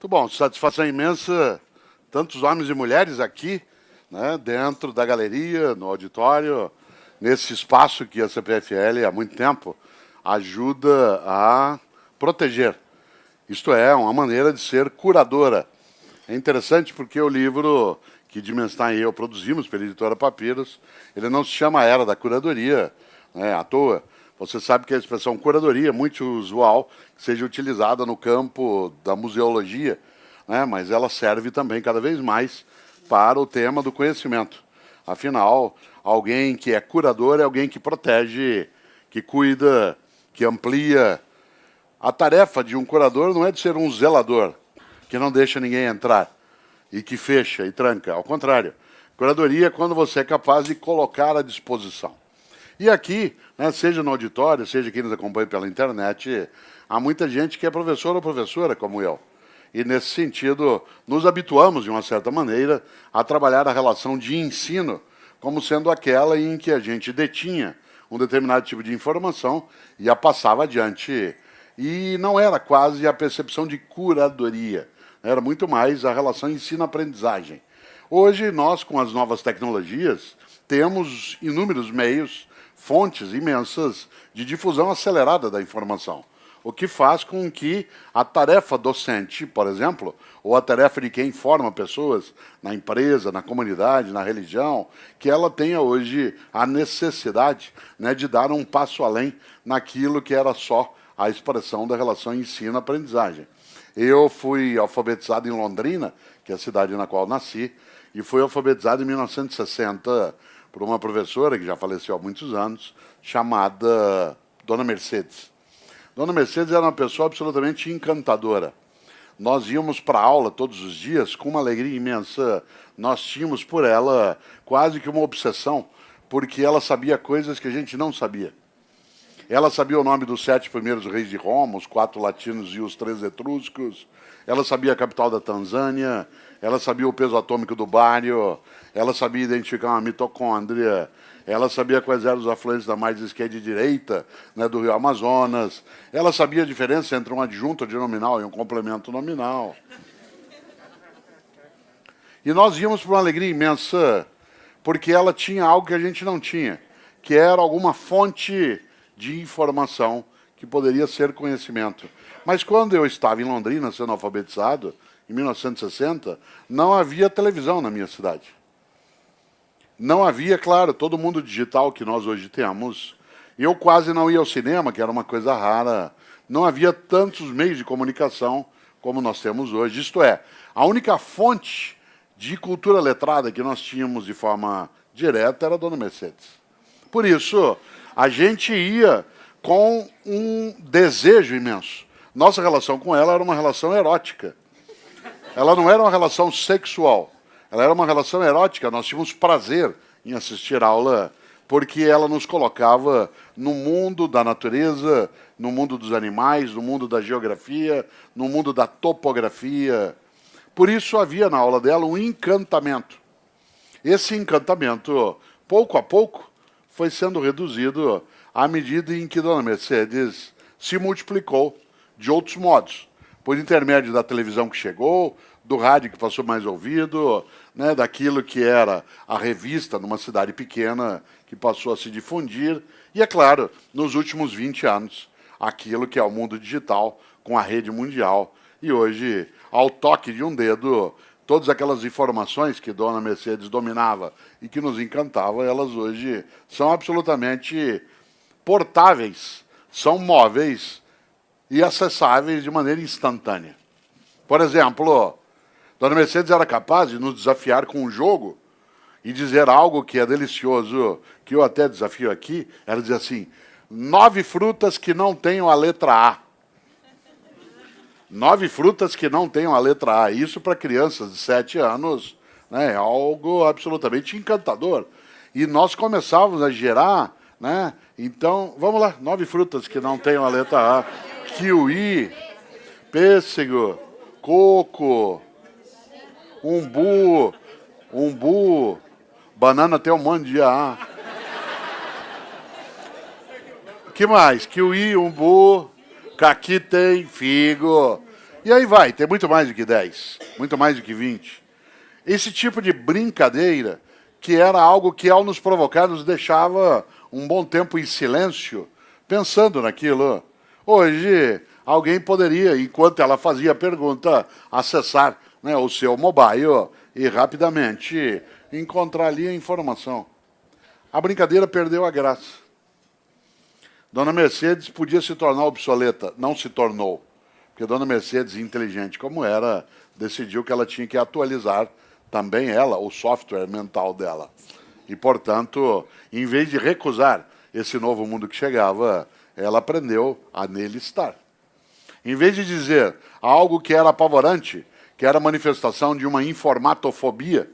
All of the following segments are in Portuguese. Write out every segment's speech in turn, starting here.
Muito bom, satisfação imensa, tantos homens e mulheres aqui, né, dentro da galeria, no auditório, nesse espaço que a CPFL há muito tempo ajuda a proteger. Isto é, uma maneira de ser curadora. É interessante porque o livro que Dimenstar e eu produzimos pela editora Papiros, ele não se chama Era da Curadoria, né, à toa. Você sabe que a expressão curadoria é muito usual que seja utilizada no campo da museologia, né, mas ela serve também cada vez mais para o tema do conhecimento. Afinal, alguém que é curador é alguém que protege, que cuida, que amplia. A tarefa de um curador não é de ser um zelador, que não deixa ninguém entrar e que fecha e tranca. Ao contrário, curadoria é quando você é capaz de colocar à disposição. E aqui, né, seja no auditório, seja quem nos acompanha pela internet, há muita gente que é professor ou professora, como eu. E, nesse sentido, nos habituamos, de uma certa maneira, a trabalhar a relação de ensino como sendo aquela em que a gente detinha um determinado tipo de informação e a passava adiante. E não era quase a percepção de curadoria, era muito mais a relação ensino-aprendizagem. Hoje, nós, com as novas tecnologias, temos inúmeros meios, fontes imensas de difusão acelerada da informação, o que faz com que a tarefa docente, por exemplo, ou a tarefa de quem forma pessoas na empresa, na comunidade, na religião, que ela tenha hoje a necessidade, né, de dar um passo além naquilo que era só a expressão da relação ensino-aprendizagem. Eu fui alfabetizado em Londrina, que é a cidade na qual nasci, e fui alfabetizado em 1960 por uma professora que já faleceu há muitos anos, chamada Dona Mercedes. Dona Mercedes era uma pessoa absolutamente encantadora. Nós íamos para a aula todos os dias com uma alegria imensa. Nós tínhamos por ela quase que uma obsessão, porque ela sabia coisas que a gente não sabia. Ela sabia o nome dos 7 primeiros reis de Roma, os 4 latinos e os 3 etruscos. Ela sabia a capital da Tanzânia. Ela sabia o peso atômico do bário. Ela sabia identificar uma mitocôndria. Ela sabia quais eram os afluentes da margem esquerda e direita, né, do rio Amazonas. Ela sabia a diferença entre um adjunto nominal e um complemento nominal. E nós íamos por uma alegria imensa, porque ela tinha algo que a gente não tinha, que era alguma fonte de informação que poderia ser conhecimento. Mas quando eu estava em Londrina, sendo alfabetizado, em 1960, não havia televisão na minha cidade. Não havia, claro, todo mundo digital que nós hoje temos. Eu quase não ia ao cinema, que era uma coisa rara. Não havia tantos meios de comunicação como nós temos hoje. Isto é, a única fonte de cultura letrada que nós tínhamos de forma direta era a Dona Mercedes. Por isso, a gente ia com um desejo imenso. Nossa relação com ela era uma relação erótica. Ela não era uma relação sexual. Ela era uma relação erótica. Nós tínhamos prazer em assistir a aula, porque ela nos colocava no mundo da natureza, no mundo dos animais, no mundo da geografia, no mundo da topografia. Por isso havia na aula dela um encantamento. Esse encantamento, pouco a pouco, foi sendo reduzido à medida em que Dona Mercedes se multiplicou de outros modos, por intermédio da televisão que chegou, do rádio que passou mais ouvido, né, daquilo que era a revista numa cidade pequena que passou a se difundir, e, é claro, nos últimos 20 anos, aquilo que é o mundo digital com a rede mundial. E hoje, ao toque de um dedo, todas aquelas informações que Dona Mercedes dominava e que nos encantavam, elas hoje são absolutamente portáveis, são móveis e acessáveis de maneira instantânea. Por exemplo, Dona Mercedes era capaz de nos desafiar com um jogo e dizer algo que é delicioso, que eu até desafio aqui, ela diz assim, 9 frutas que não tenham a letra A. 9 frutas que não tenham a letra A. Isso para crianças de 7 anos, né, é algo absolutamente encantador. E nós começávamos a gerar, né, então, vamos lá, 9 frutas que não tenham a letra A. Kiwi, pêssego, coco, umbu, banana tem um monte de A. O que mais? Kiwi, umbu, caqui tem, figo, E aí vai, tem muito mais do que 10, muito mais do que 20. Esse tipo de brincadeira, que era algo que, ao nos provocar, nos deixava um bom tempo em silêncio, pensando naquilo. Hoje, alguém poderia, enquanto ela fazia a pergunta, acessar, né, o seu mobile e rapidamente encontrar ali a informação. A brincadeira perdeu a graça. Dona Mercedes podia se tornar obsoleta, não se tornou. Porque Dona Mercedes, inteligente como era, decidiu que ela tinha que atualizar também ela, o software mental dela. E, portanto, em vez de recusar esse novo mundo que chegava, ela aprendeu a nele estar. Em vez de dizer algo que era apavorante, que era manifestação de uma informatofobia,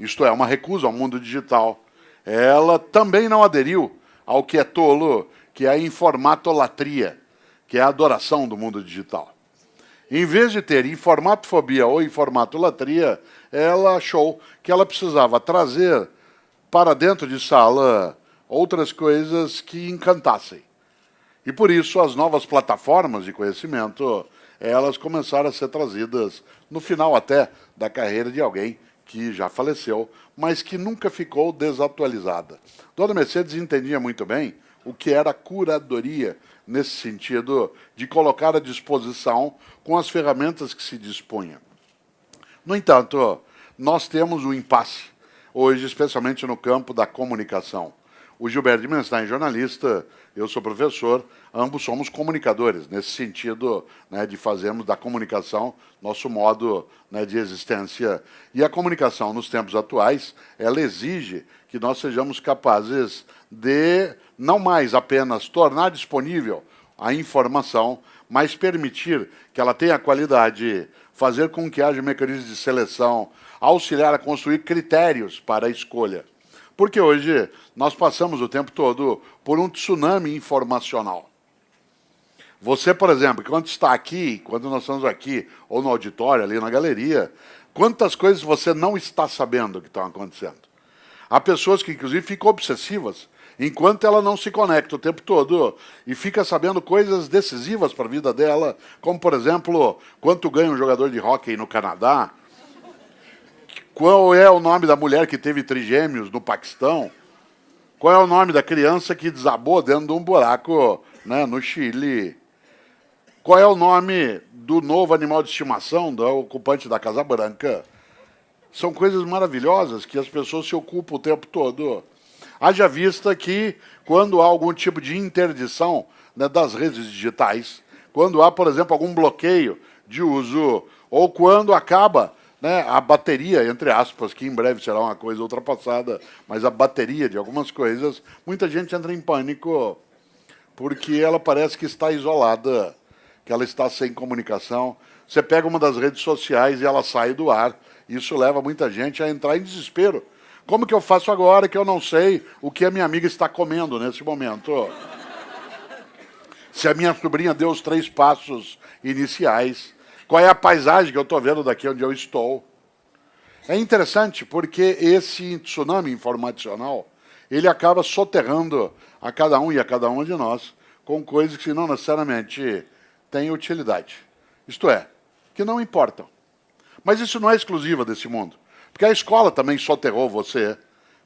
isto é, uma recusa ao mundo digital, ela também não aderiu ao que é tolo, que é a informatolatria, que é a adoração do mundo digital. Em vez de ter informatofobia ou informatolatria, ela achou que ela precisava trazer para dentro de sala outras coisas que encantassem. E por isso as novas plataformas de conhecimento, elas começaram a ser trazidas no final até da carreira de alguém que já faleceu, mas que nunca ficou desatualizada. Dona Mercedes entendia muito bem o que era curadoria, nesse sentido de colocar à disposição com as ferramentas que se dispunha. No entanto, nós temos um impasse, hoje, especialmente no campo da comunicação. O Gilberto Dimenstein é jornalista, eu sou professor, ambos somos comunicadores, nesse sentido, né, de fazermos da comunicação nosso modo, né, de existência. E a comunicação, nos tempos atuais, ela exige que nós sejamos capazes de não mais apenas tornar disponível a informação, mas permitir que ela tenha qualidade, fazer com que haja mecanismos de seleção, auxiliar a construir critérios para a escolha. Porque hoje nós passamos o tempo todo por um tsunami informacional. Você, por exemplo, quando está aqui, quando nós estamos aqui, ou no auditório, ali na galeria, quantas coisas você não está sabendo que estão acontecendo? Há pessoas que, inclusive, ficam obsessivas, enquanto ela não se conecta o tempo todo e fica sabendo coisas decisivas para a vida dela, como, por exemplo, quanto ganha um jogador de hóquei no Canadá, qual é o nome da mulher que teve trigêmeos no Paquistão, qual é o nome da criança que desabou dentro de um buraco, né, no Chile, qual é o nome do novo animal de estimação do ocupante da Casa Branca. São coisas maravilhosas que as pessoas se ocupam o tempo todo. Haja vista que, quando há algum tipo de interdição, né, das redes digitais, quando há, por exemplo, algum bloqueio de uso, ou quando acaba, né, a bateria, entre aspas, que em breve será uma coisa ultrapassada, mas a bateria de algumas coisas, muita gente entra em pânico, porque ela parece que está isolada, que ela está sem comunicação. Você pega uma das redes sociais e ela sai do ar. Isso leva muita gente a entrar em desespero. Como que eu faço agora que eu não sei o que a minha amiga está comendo nesse momento? Se a minha sobrinha deu os 3 passos iniciais, qual é a paisagem que eu estou vendo daqui onde eu estou? É interessante porque esse tsunami informacional, ele acaba soterrando a cada um e a cada uma de nós com coisas que não necessariamente têm utilidade. Isto é, que não importam. Mas isso não é exclusiva desse mundo. Porque a escola também soterrou você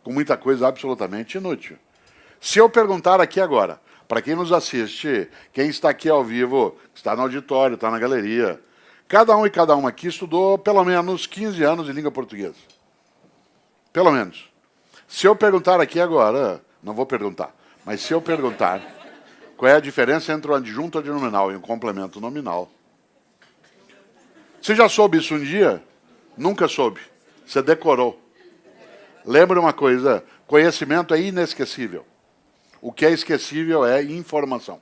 com muita coisa absolutamente inútil. Se eu perguntar aqui agora, para quem nos assiste, quem está aqui ao vivo, está no auditório, está na galeria, cada um e cada uma aqui estudou pelo menos 15 anos de língua portuguesa. Pelo menos. Se eu perguntar aqui agora, não vou perguntar, mas se eu perguntar qual é a diferença entre um adjunto adnominal e um complemento nominal, você já soube isso um dia? Nunca soube. Você decorou. Lembra uma coisa, conhecimento é inesquecível. O que é esquecível é informação.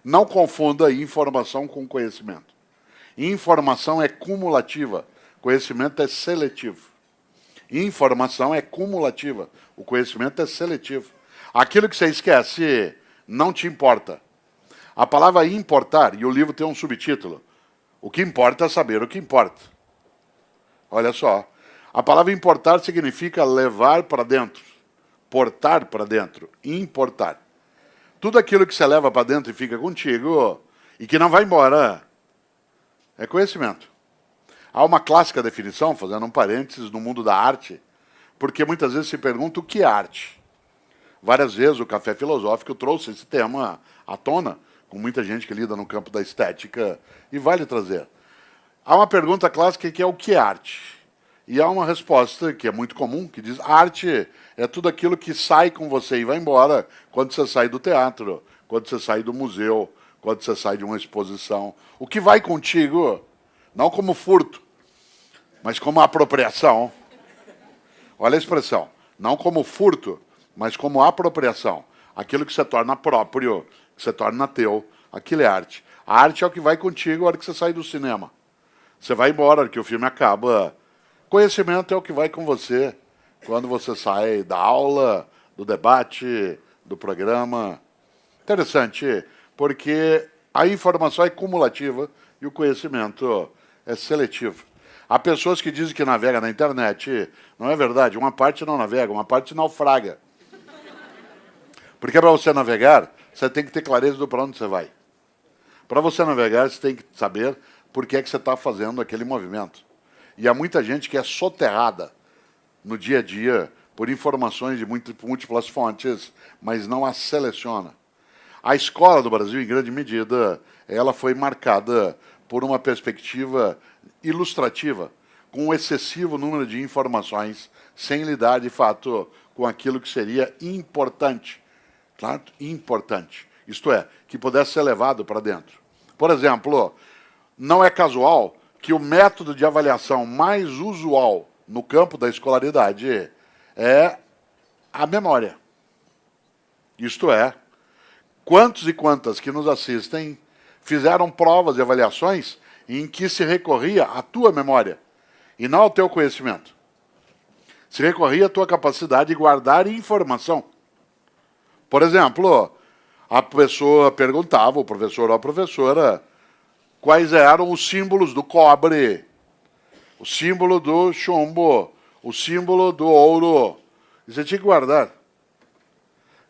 Não confunda informação com conhecimento. Informação é cumulativa, conhecimento é seletivo. Informação é cumulativa, o conhecimento é seletivo. Aquilo que você esquece não te importa. A palavra importar, e o livro tem um subtítulo, o que importa é saber o que importa. Olha só, a palavra importar significa levar para dentro, portar para dentro, importar. Tudo aquilo que você leva para dentro e fica contigo, e que não vai embora, É conhecimento. Há uma clássica definição, fazendo um parênteses, no mundo da arte, porque muitas vezes se pergunta o que é arte. Várias vezes o Café Filosófico trouxe esse tema à tona, com muita gente que lida no campo da estética, e vale trazer. Há uma pergunta clássica que é o que é arte? E há uma resposta que é muito comum, que diz arte é tudo aquilo que sai com você e vai embora quando você sai do teatro, quando você sai do museu, quando você sai de uma exposição. O que vai contigo, não como furto, mas como apropriação. Olha a expressão, não como furto, mas como apropriação. Aquilo que você torna próprio, que você torna teu, aquilo é arte. A arte é o que vai contigo na hora que você sai do cinema. Você vai embora, na hora que o filme acaba. Conhecimento é o que vai com você quando você sai da aula, do debate, do programa. Interessante, porque a informação é cumulativa e o conhecimento é seletivo. Há pessoas que dizem que navega na internet. Não é verdade. Uma parte não navega, uma parte naufraga. Porque para você navegar, você tem que ter clareza do para onde você vai. Para você navegar, você tem que saber por que é que você está fazendo aquele movimento. E há muita gente que é soterrada no dia a dia por informações de múltiplas fontes, mas não as seleciona. A escola do Brasil, em grande medida, ela foi marcada por uma perspectiva ilustrativa, com um excessivo número de informações, sem lidar, de fato, com aquilo que seria importante. Claro, importante. Isto é, que pudesse ser levado para dentro. Por exemplo, não é casual que o método de avaliação mais usual no campo da escolaridade é a memória. Isto é, quantos e quantas que nos assistem fizeram provas e avaliações em que se recorria à tua memória e não ao teu conhecimento. Se recorria à tua capacidade de guardar informação. Por exemplo, a pessoa perguntava, o professor ou a professora, quais eram os símbolos do cobre, o símbolo do chumbo, o símbolo do ouro. E você tinha que guardar.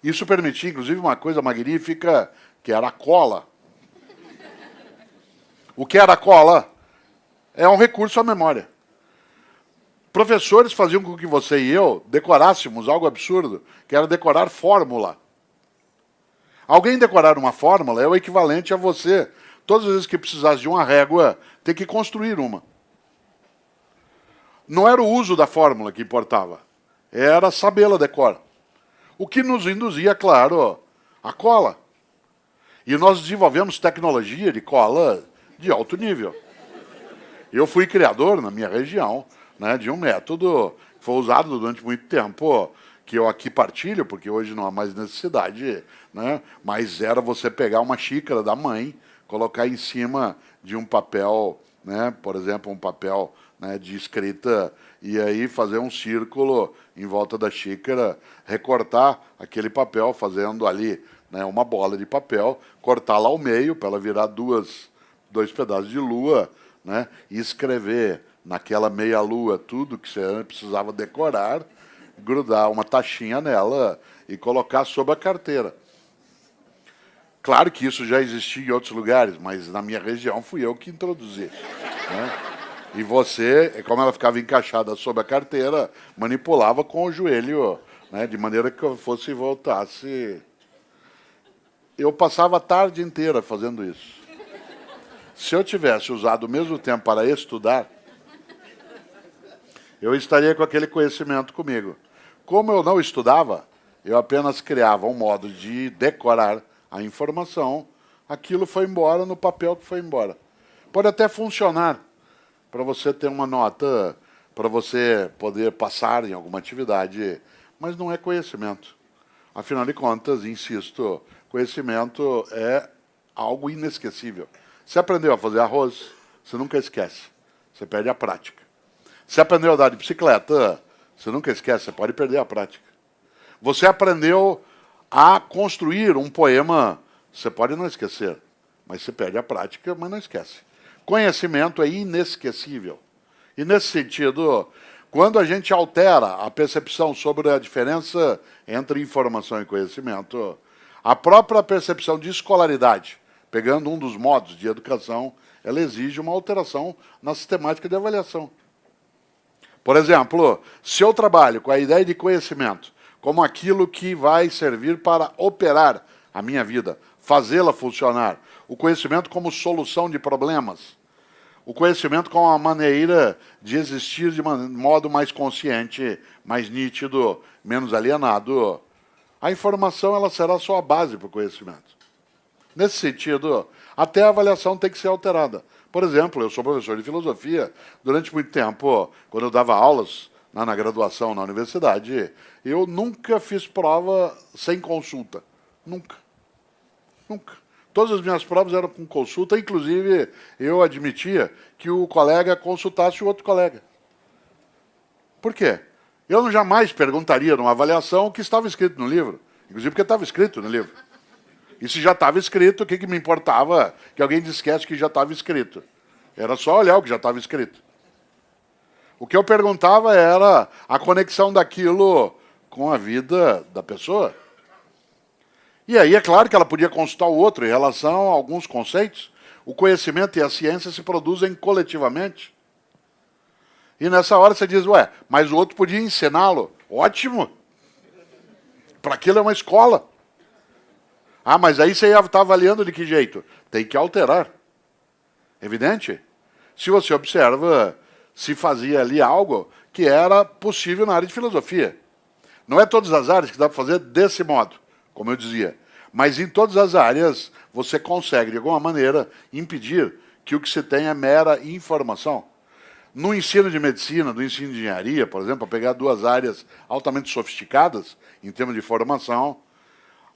Isso permitia, inclusive, uma coisa magnífica, que era a cola. O que era a cola? É um recurso à memória. Professores faziam com que você e eu decorássemos algo absurdo, que era decorar fórmula. Alguém decorar uma fórmula é o equivalente a você, todas as vezes que precisasse de uma régua, ter que construir uma. Não era o uso da fórmula que importava, era sabê-la decor. O que nos induzia, claro, a cola. E nós desenvolvemos tecnologia de cola de alto nível. Eu fui criador, na minha região, né, de um método que foi usado durante muito tempo, que eu aqui partilho, porque hoje não há mais necessidade, né, mas era você pegar uma xícara da mãe, colocar em cima de um papel, né, por exemplo, um papel, né, de escrita, e aí fazer um círculo em volta da xícara, recortar aquele papel, fazendo ali, né, uma bola de papel, cortá-la ao meio, para ela virar dois pedaços de lua, né, e escrever naquela meia-lua tudo que você precisava decorar, grudar uma taxinha nela e colocar sob a carteira. Claro que isso já existia em outros lugares, mas na minha região fui eu que introduzi. Né? E você, como ela ficava encaixada sob a carteira, manipulava com o joelho, né, de maneira que eu fosse e voltasse. Eu passava a tarde inteira fazendo isso. Se eu tivesse usado o mesmo tempo para estudar, eu estaria com aquele conhecimento comigo. Como eu não estudava, eu apenas criava um modo de decorar a informação, aquilo foi embora no papel que foi embora. Pode até funcionar para você ter uma nota, para você poder passar em alguma atividade, mas não é conhecimento. Afinal de contas, insisto, conhecimento é algo inesquecível. Você aprendeu a fazer arroz, você nunca esquece, você perde a prática. Você aprendeu a andar de bicicleta, você nunca esquece, você pode perder a prática. Você aprendeu a construir um poema, você pode não esquecer, mas você perde a prática, mas não esquece. Conhecimento é inesquecível. E nesse sentido, quando a gente altera a percepção sobre a diferença entre informação e conhecimento, a própria percepção de escolaridade, pegando um dos modos de educação, ela exige uma alteração na sistemática de avaliação. Por exemplo, se eu trabalho com a ideia de conhecimento como aquilo que vai servir para operar a minha vida, fazê-la funcionar, o conhecimento como solução de problemas, o conhecimento como uma maneira de existir de modo mais consciente, mais nítido, menos alienado, a informação ela será só a base para o conhecimento. Nesse sentido, até a avaliação tem que ser alterada. Por exemplo, eu sou professor de filosofia. Durante muito tempo, quando eu dava aulas na graduação na universidade, eu nunca fiz prova sem consulta. Nunca. Nunca. Todas as minhas provas eram com consulta, inclusive eu admitia que o colega consultasse o outro colega. Por quê? Eu não jamais perguntaria numa avaliação o que estava escrito no livro, inclusive porque estava escrito no livro. E se já estava escrito, o que me importava que alguém dissesse que já estava escrito? Era só olhar o que já estava escrito. O que eu perguntava era a conexão daquilo com a vida da pessoa. E aí é claro que ela podia consultar o outro em relação a alguns conceitos. O conhecimento e a ciência se produzem coletivamente. E nessa hora você diz, ué, mas o outro podia ensiná-lo. Ótimo! Para aquilo é uma escola. Ah, mas aí você está avaliando de que jeito? Tem que alterar. Evidente? Se você observa, se fazia ali algo que era possível na área de filosofia. Não é todas as áreas que dá para fazer desse modo, como eu dizia. Mas em todas as áreas você consegue, de alguma maneira, impedir que o que se tem é mera informação. No ensino de medicina, no ensino de engenharia, por exemplo, para pegar duas áreas altamente sofisticadas em termos de formação,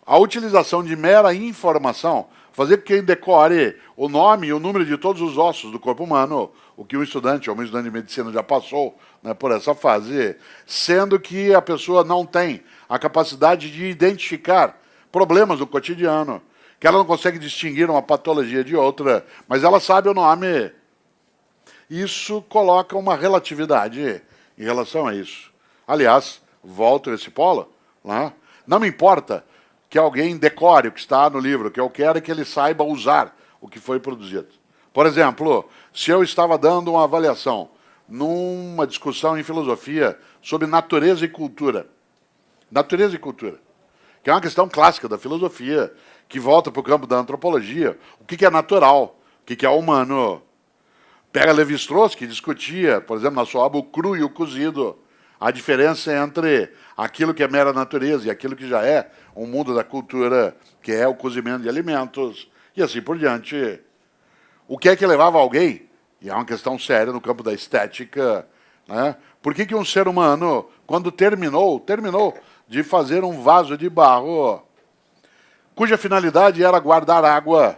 a utilização de mera informação, fazer com que quem decore o nome e o número de todos os ossos do corpo humano, o que um estudante ou uma estudante de medicina já passou, né, por essa fase, sendo que a pessoa não tem a capacidade de identificar problemas do cotidiano, que ela não consegue distinguir uma patologia de outra, mas ela sabe o nome. Isso coloca uma relatividade em relação a isso. Aliás, volto a esse polo, né? Não me importa que alguém decore o que está no livro, que eu quero é que ele saiba usar o que foi produzido. Por exemplo, se eu estava dando uma avaliação numa discussão em filosofia sobre natureza e cultura, que é uma questão clássica da filosofia, que volta para o campo da antropologia, o que é natural, o que é humano. Pega Levi-Strauss, que discutia, por exemplo, na sua obra, o cru e o cozido, a diferença entre aquilo que é mera natureza e aquilo que já é um mundo da cultura, que é o cozimento de alimentos, e assim por diante. O que é que levava alguém, e é uma questão séria no campo da estética, né? Por que um ser humano, quando terminou de fazer um vaso de barro, cuja finalidade era guardar água,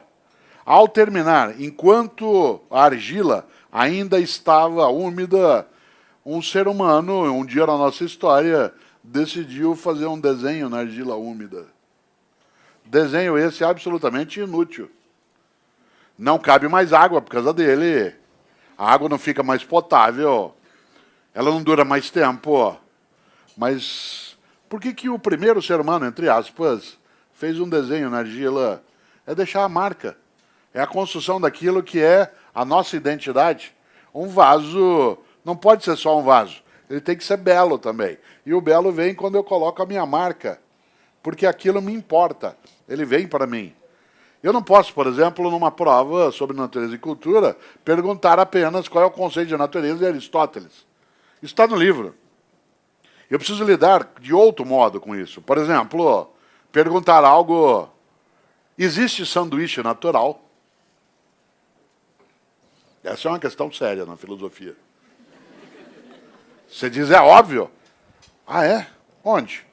ao terminar, enquanto a argila ainda estava úmida, um ser humano, um dia na nossa história, decidiu fazer um desenho na argila úmida. Desenho esse absolutamente inútil. Não cabe mais água por causa dele. A água não fica mais potável. Ela não dura mais tempo. Mas por que o primeiro ser humano, entre aspas, fez um desenho na argila? É deixar a marca. É a construção daquilo que é a nossa identidade. Um vaso não pode ser só um vaso. Ele tem que ser belo também. E o belo vem quando eu coloco a minha marca. Porque aquilo me importa. Ele vem para mim. Eu não posso, por exemplo, numa prova sobre natureza e cultura, perguntar apenas qual é o conceito de natureza de Aristóteles. Isso está no livro. Eu preciso lidar de outro modo com isso. Por exemplo, perguntar algo... Existe sanduíche natural? Essa é uma questão séria na filosofia. Você diz, é óbvio. Ah, é? Onde?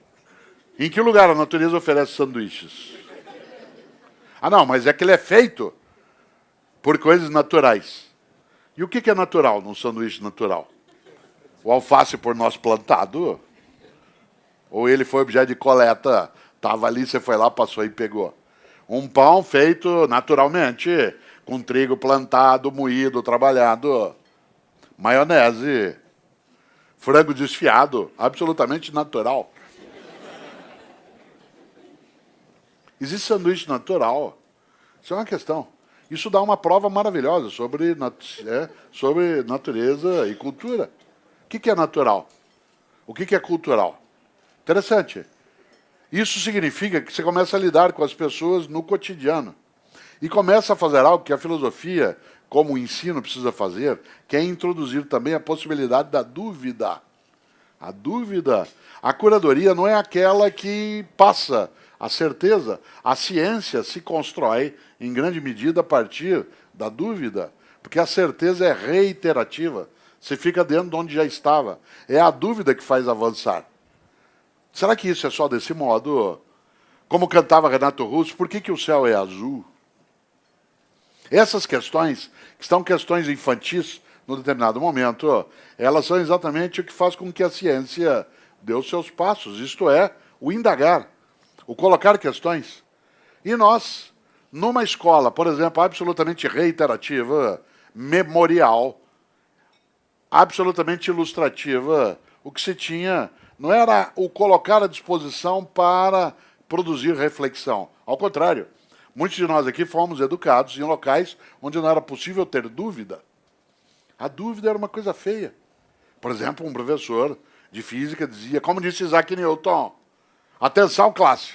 Em que lugar a natureza oferece sanduíches? Ah, não, mas é que ele é feito por coisas naturais. E o que é natural num sanduíche natural? O alface por nós plantado? Ou ele foi objeto de coleta, estava ali, você foi lá, passou e pegou? Um pão feito naturalmente, com trigo plantado, moído, trabalhado. Maionese. Frango desfiado, absolutamente natural. Existe sanduíche natural. Isso é uma questão. Isso dá uma prova maravilhosa sobre natureza e cultura. O que é natural? O que é cultural? Interessante. Isso significa que você começa a lidar com as pessoas no cotidiano. E começa a fazer algo que a filosofia, como o ensino, precisa fazer, que é introduzir também a possibilidade da dúvida. A dúvida, a curadoria não é aquela que passa a certeza. A ciência se constrói, em grande medida, a partir da dúvida, porque a certeza é reiterativa. Você fica dentro de onde já estava. É a dúvida que faz avançar. Será que isso é só desse modo? Como cantava Renato Russo, por que o céu é azul? Essas questões, que são questões infantis, num determinado momento, elas são exatamente o que faz com que a ciência dê os seus passos, isto é, o indagar, o colocar questões. E nós, numa escola, por exemplo, absolutamente reiterativa, memorial, absolutamente ilustrativa, o que se tinha não era o colocar à disposição para produzir reflexão. Ao contrário, muitos de nós aqui fomos educados em locais onde não era possível ter dúvida. A dúvida era uma coisa feia. Por exemplo, um professor de física dizia, como disse Isaac Newton, atenção classe,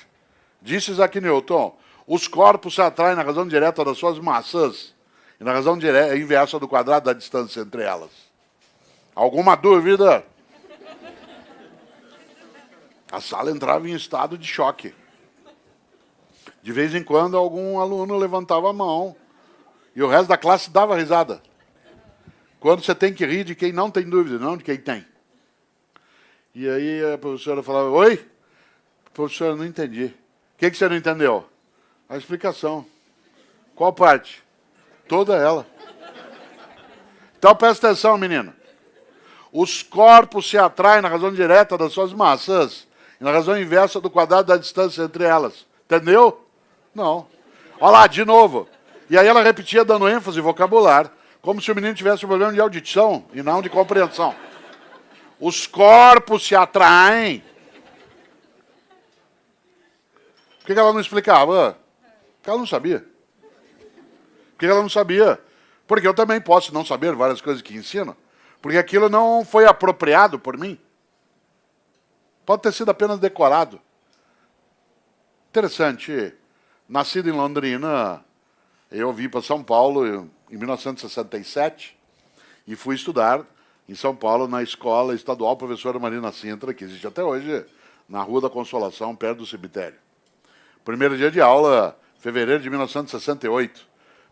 disse Isaac Newton, os corpos se atraem na razão direta das suas massas e na razão inversa do quadrado da distância entre elas. Alguma dúvida? A sala entrava em estado de choque. De vez em quando, algum aluno levantava a mão e o resto da classe dava risada. Quando você tem que rir de quem não tem dúvida, não de quem tem. E aí a professora falava, oi? Professora, não entendi. O que você não entendeu? A explicação. Qual parte? Toda ela. Então presta atenção, menino. Os corpos se atraem na razão direta das suas massas e na razão inversa do quadrado da distância entre elas. Entendeu? Não. Olha lá, de novo. E aí ela repetia dando ênfase vocabular, como se o menino tivesse um problema de audição e não de compreensão. Os corpos se atraem. Por que ela não explicava? Porque ela não sabia. Por que ela não sabia? Porque eu também posso não saber várias coisas que ensino, porque aquilo não foi apropriado por mim. Pode ter sido apenas decorado. Interessante. Nascido em Londrina, eu vim para São Paulo em 1967 e fui estudar em São Paulo na Escola Estadual Professora Marina Sintra, que existe até hoje, na Rua da Consolação, perto do cemitério. Primeiro dia de aula, fevereiro de 1968,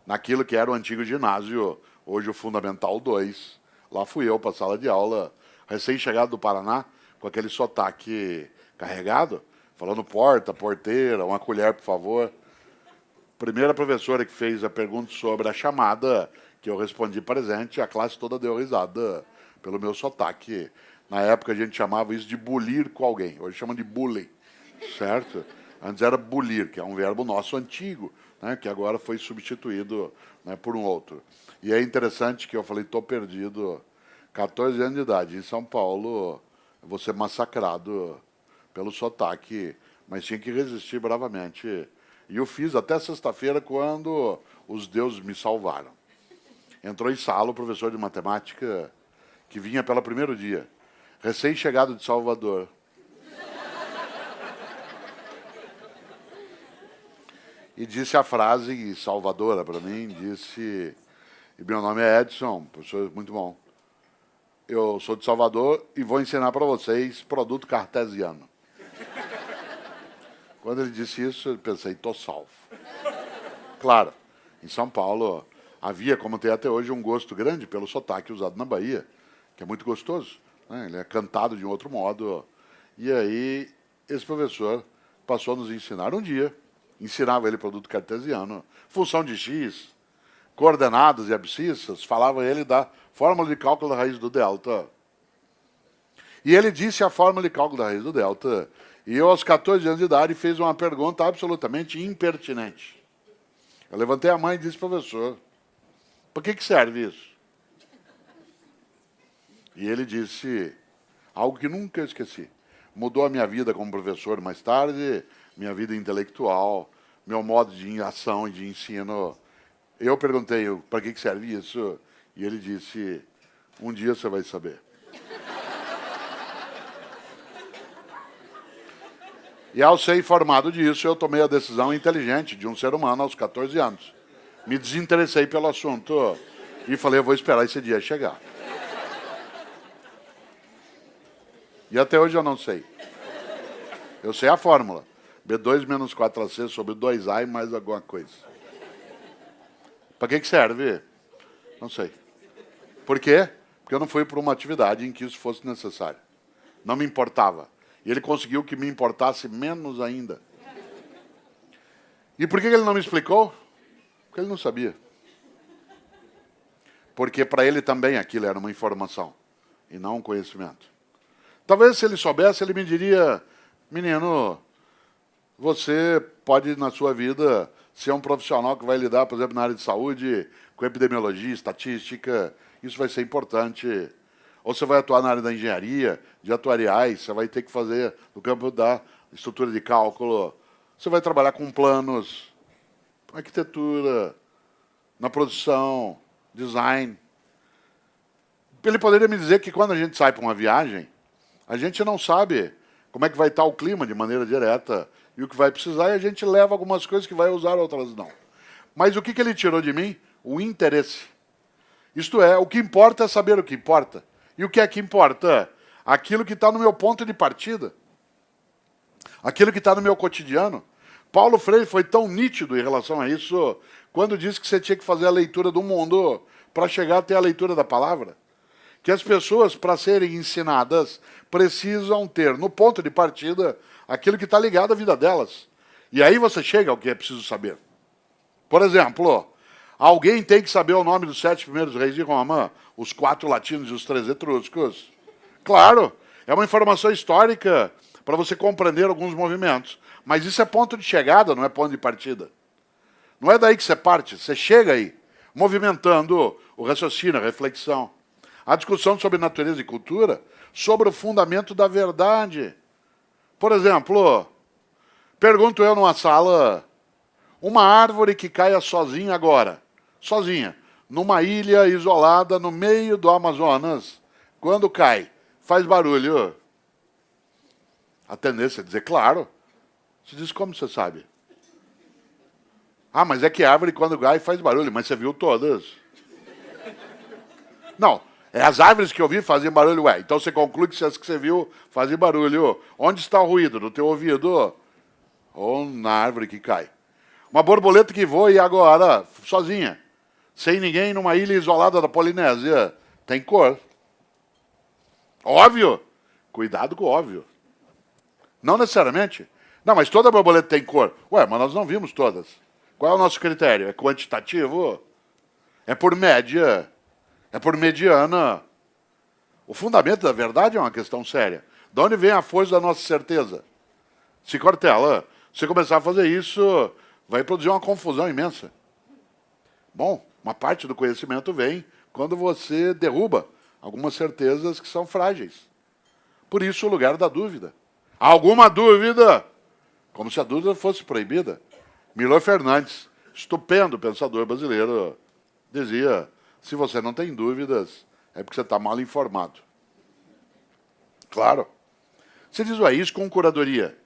naquilo que era o antigo ginásio, hoje o Fundamental 2. Lá fui eu para a sala de aula, recém-chegado do Paraná, com aquele sotaque carregado, falando porta, porteira, uma colher, por favor. Primeira professora que fez a pergunta sobre a chamada, que eu respondi presente, a classe toda deu risada pelo meu sotaque. Na época a gente chamava isso de bulir com alguém, hoje chama de bullying, certo? Antes era bulir, que é um verbo nosso antigo, né, que agora foi substituído, né, por um outro. E é interessante que eu falei, estou perdido, 14 anos de idade, em São Paulo, vou ser massacrado pelo sotaque, mas tinha que resistir bravamente. E eu fiz até sexta-feira, quando os deuses me salvaram. Entrou em sala o professor de matemática, que vinha pelo primeiro dia, recém-chegado de Salvador. E disse a frase salvadora para mim, disse, meu nome é Edson, professor, muito bom. Eu sou de Salvador e vou ensinar para vocês produto cartesiano. Quando ele disse isso, eu pensei, estou salvo. Claro, em São Paulo havia, como tem até hoje, um gosto grande pelo sotaque usado na Bahia, que é muito gostoso, né? Ele é cantado de um outro modo. E aí, esse professor passou a nos ensinar um dia, ensinava ele produto cartesiano, função de x, coordenadas e abscissas, falava ele da fórmula de cálculo da raiz do delta. E ele disse a fórmula de cálculo da raiz do delta, e eu, aos 14 anos de idade, fiz uma pergunta absolutamente impertinente. Eu levantei a mão e disse, professor, para que serve isso? E ele disse algo que nunca esqueci. Mudou a minha vida como professor mais tarde, minha vida intelectual, meu modo de ação e de ensino. Eu perguntei, para que serve isso? E ele disse, um dia você vai saber. E ao ser informado disso, eu tomei a decisão inteligente de um ser humano aos 14 anos. Me desinteressei pelo assunto e falei, eu vou esperar esse dia chegar. E até hoje eu não sei. Eu sei a fórmula. B2 menos 4AC sobre 2A e mais alguma coisa. Para que serve? Não sei. Por quê? Porque eu não fui para uma atividade em que isso fosse necessário. Não me importava. E ele conseguiu que me importasse menos ainda. E por que ele não me explicou? Porque ele não sabia. Porque para ele também aquilo era uma informação e não um conhecimento. Talvez se ele soubesse, ele me diria, menino, você pode na sua vida ser um profissional que vai lidar, por exemplo, na área de saúde, com epidemiologia, estatística, isso vai ser importante. Ou você vai atuar na área da engenharia, de atuariais, você vai ter que fazer no campo da estrutura de cálculo, você vai trabalhar com planos, arquitetura, na produção, design. Ele poderia me dizer que quando a gente sai para uma viagem, a gente não sabe como é que vai estar o clima de maneira direta e o que vai precisar, e a gente leva algumas coisas que vai usar, outras não. Mas o que ele tirou de mim? O interesse. Isto é, o que importa é saber o que importa. E o que é que importa? Aquilo que está no meu ponto de partida. Aquilo que está no meu cotidiano. Paulo Freire foi tão nítido em relação a isso quando disse que você tinha que fazer a leitura do mundo para chegar até a leitura da palavra. Que as pessoas, para serem ensinadas, precisam ter no ponto de partida aquilo que está ligado à vida delas. E aí você chega ao que é preciso saber. Por exemplo, alguém tem que saber o nome dos 7 primeiros reis de Roma, os 4 latinos e os 3 etruscos. Claro, é uma informação histórica para você compreender alguns movimentos. Mas isso é ponto de chegada, não é ponto de partida. Não é daí que você parte, você chega aí, movimentando o raciocínio, a reflexão. A discussão sobre natureza e cultura, sobre o fundamento da verdade. Por exemplo, pergunto eu numa sala, uma árvore que caia sozinha agora, sozinha, numa ilha isolada no meio do Amazonas, quando cai, faz barulho. A tendência é dizer, claro. Você diz, como você sabe? Ah, mas é que a árvore quando cai faz barulho, mas você viu todas? Não. É as árvores que eu vi faziam barulho, ué. Então você conclui que as que você viu fazem barulho. Onde está o ruído? No teu ouvido? Ou na árvore que cai? Uma borboleta que voa e agora, sozinha, sem ninguém, numa ilha isolada da Polinésia, tem cor. Óbvio. Cuidado com o óbvio. Não necessariamente. Não, mas toda borboleta tem cor. Ué, mas nós não vimos todas. Qual é o nosso critério? É quantitativo? É por média? É por mediana? O fundamento da verdade é uma questão séria. De onde vem a força da nossa certeza? Se Cortella, se começar a fazer isso, vai produzir uma confusão imensa. Bom, uma parte do conhecimento vem quando você derruba algumas certezas que são frágeis. Por isso o lugar da dúvida. Alguma dúvida? Como se a dúvida fosse proibida. Milor Fernandes, estupendo pensador brasileiro, dizia, se você não tem dúvidas, é porque você está mal informado. Claro. Você diz isso com curadoria,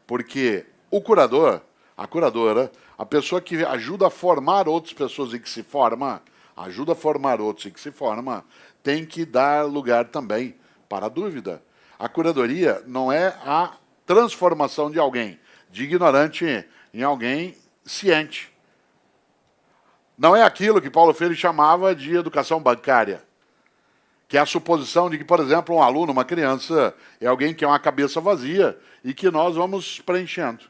porque o curador, a curadora, a pessoa que ajuda a formar outras pessoas e que se forma, ajuda a formar outros e que se forma, tem que dar lugar também para a dúvida. A curadoria não é a transformação de alguém, de ignorante em alguém ciente. Não é aquilo que Paulo Freire chamava de educação bancária, que é a suposição de que, por exemplo, um aluno, uma criança, é alguém que é uma cabeça vazia e que nós vamos preenchendo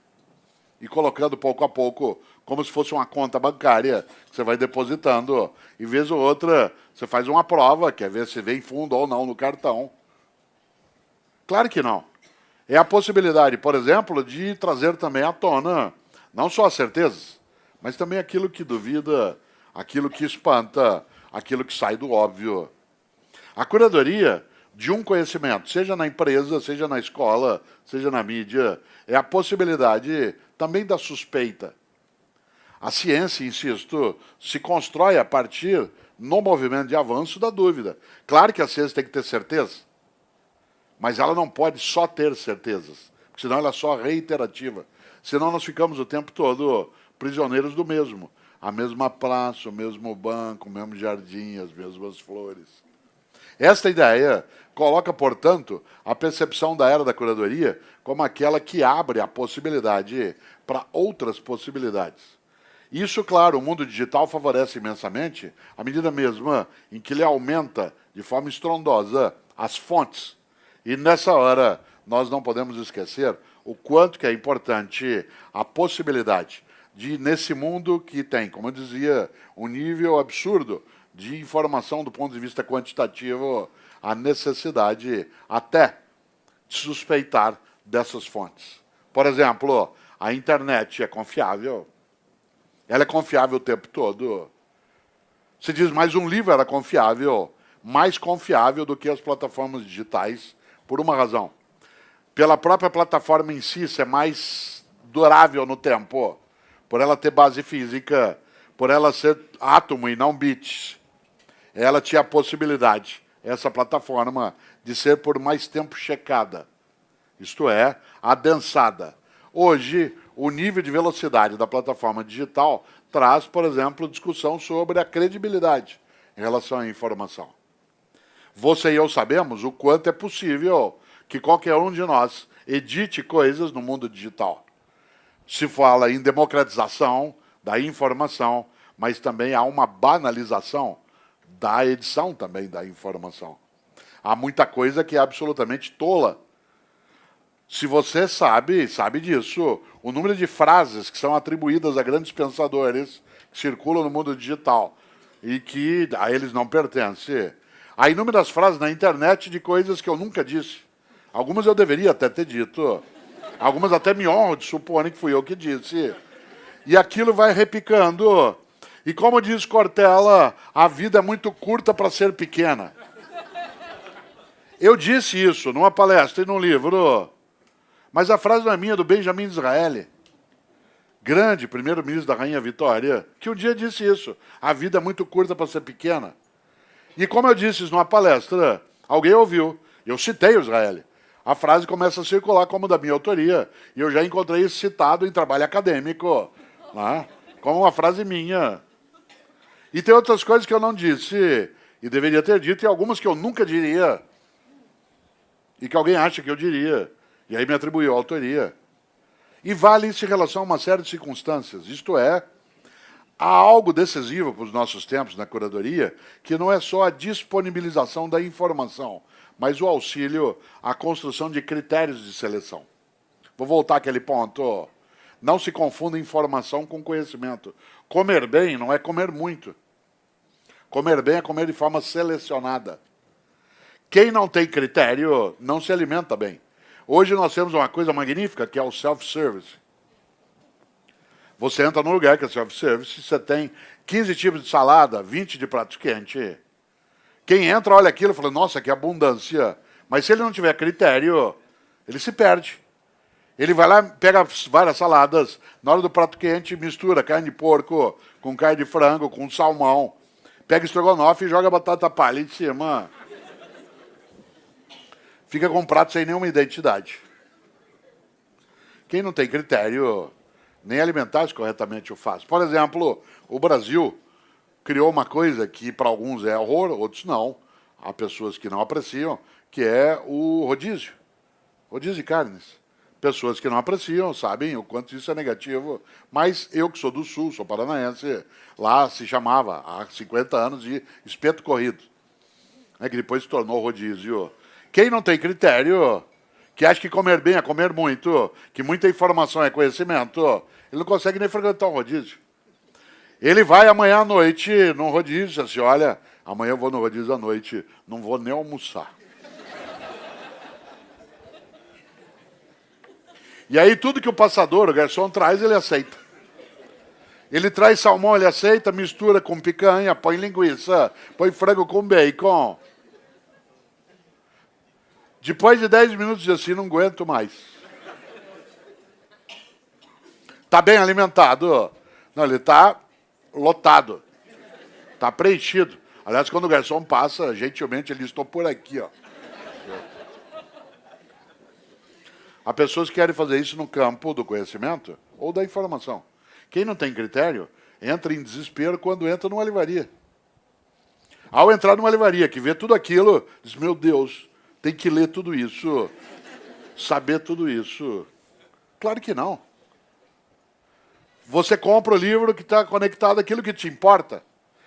e colocando pouco a pouco, como se fosse uma conta bancária, que você vai depositando, e vez ou outra você faz uma prova, quer ver se vem fundo ou não no cartão. Claro que não. É a possibilidade, por exemplo, de trazer também à tona, não só as certezas, mas também aquilo que duvida, aquilo que espanta, aquilo que sai do óbvio. A curadoria de um conhecimento, seja na empresa, seja na escola, seja na mídia, é a possibilidade também da suspeita. A ciência, insisto, se constrói a partir, no movimento de avanço, da dúvida. Claro que a ciência tem que ter certeza, mas ela não pode só ter certezas, porque senão ela é só reiterativa. Senão nós ficamos o tempo todo prisioneiros do mesmo. A mesma praça, o mesmo banco, o mesmo jardim, as mesmas flores. Esta ideia coloca, portanto, a percepção da era da curadoria como aquela que abre a possibilidade para outras possibilidades. Isso, claro, o mundo digital favorece imensamente à medida mesma em que ele aumenta de forma estrondosa as fontes. E nessa hora nós não podemos esquecer o quanto que é importante a possibilidade de, nesse mundo que tem, como eu dizia, um nível absurdo de informação do ponto de vista quantitativo, a necessidade até de suspeitar dessas fontes. Por exemplo, a internet é confiável? Ela é confiável o tempo todo. Se diz, mais um livro era confiável, mais confiável do que as plataformas digitais, por uma razão. Pela própria plataforma em si, ser mais durável no tempo, por ela ter base física, por ela ser átomo e não bits. Ela tinha a possibilidade, essa plataforma, de ser por mais tempo checada. Isto é, adensada. Hoje, o nível de velocidade da plataforma digital traz, por exemplo, discussão sobre a credibilidade em relação à informação. Você e eu sabemos o quanto é possível que qualquer um de nós edite coisas no mundo digital. Se fala em democratização da informação, mas também há uma banalização da edição também da informação. Há muita coisa que é absolutamente tola. Se você sabe disso, o número de frases que são atribuídas a grandes pensadores que circulam no mundo digital e que a eles não pertence. Há inúmeras frases na internet de coisas que eu nunca disse. Algumas eu deveria até ter dito. Algumas até me honro de supor que fui eu que disse. E aquilo vai repicando. E como diz Cortella, a vida é muito curta para ser pequena. Eu disse isso numa palestra e num livro. Mas a frase não é minha, é do Benjamin Disraeli, grande primeiro-ministro da Rainha Vitória, que um dia disse isso. A vida é muito curta para ser pequena. E como eu disse isso numa palestra, alguém ouviu. Eu citei o Disraeli. A frase começa a circular como da minha autoria. E eu já encontrei isso citado em trabalho acadêmico, né? Como uma frase minha. E tem outras coisas que eu não disse, e deveria ter dito, e algumas que eu nunca diria. E que alguém acha que eu diria. E aí me atribuiu a autoria. E vale isso em relação a uma série de circunstâncias. Isto é, há algo decisivo para os nossos tempos na curadoria, que não é só a disponibilização da informação, mas o auxílio à construção de critérios de seleção. Vou voltar àquele ponto. Não se confunda informação com conhecimento. Comer bem não é comer muito. Comer bem é comer de forma selecionada. Quem não tem critério não se alimenta bem. Hoje nós temos uma coisa magnífica, que é o self-service. Você entra num lugar que é self-service, você tem 15 tipos de salada, 20 de pratos quentes. Quem entra, olha aquilo e fala, nossa, que abundância. Mas se ele não tiver critério, ele se perde. Ele vai lá, pega várias saladas, na hora do prato quente, mistura carne de porco com carne de frango, com salmão. Pega estrogonofe e joga batata palha em cima. Fica com um prato sem nenhuma identidade. Quem não tem critério, nem alimentar-se corretamente o faz. Por exemplo, o Brasil criou uma coisa que para alguns é horror, outros não. Há pessoas que não apreciam, que é o rodízio. Rodízio de carnes. Pessoas que não apreciam, sabem o quanto isso é negativo. Mas eu que sou do Sul, sou paranaense, lá se chamava, há 50 anos, de espeto corrido. Que depois se tornou rodízio. Quem não tem critério, que acha que comer bem é comer muito, que muita informação é conhecimento, ele não consegue nem frequentar um rodízio. Ele vai amanhã à noite num rodízio, assim, olha, amanhã eu vou no rodízio à noite, não vou nem almoçar. E aí tudo que o passador, o garçom traz, ele aceita. Ele traz salmão, ele aceita, mistura com picanha, põe linguiça, põe frango com bacon. Depois de 10 minutos diz assim, não aguento mais. Está bem alimentado? Não, ele está lotado. Está preenchido. Aliás, quando o garçom passa, gentilmente ele estou por aqui, ó. Há pessoas que querem fazer isso no campo do conhecimento ou da informação. Quem não tem critério entra em desespero quando entra numa livraria. Ao entrar numa livraria, que vê tudo aquilo, diz, meu Deus, tem que ler tudo isso, saber tudo isso. Claro que não. Você compra o livro que está conectado àquilo que te importa.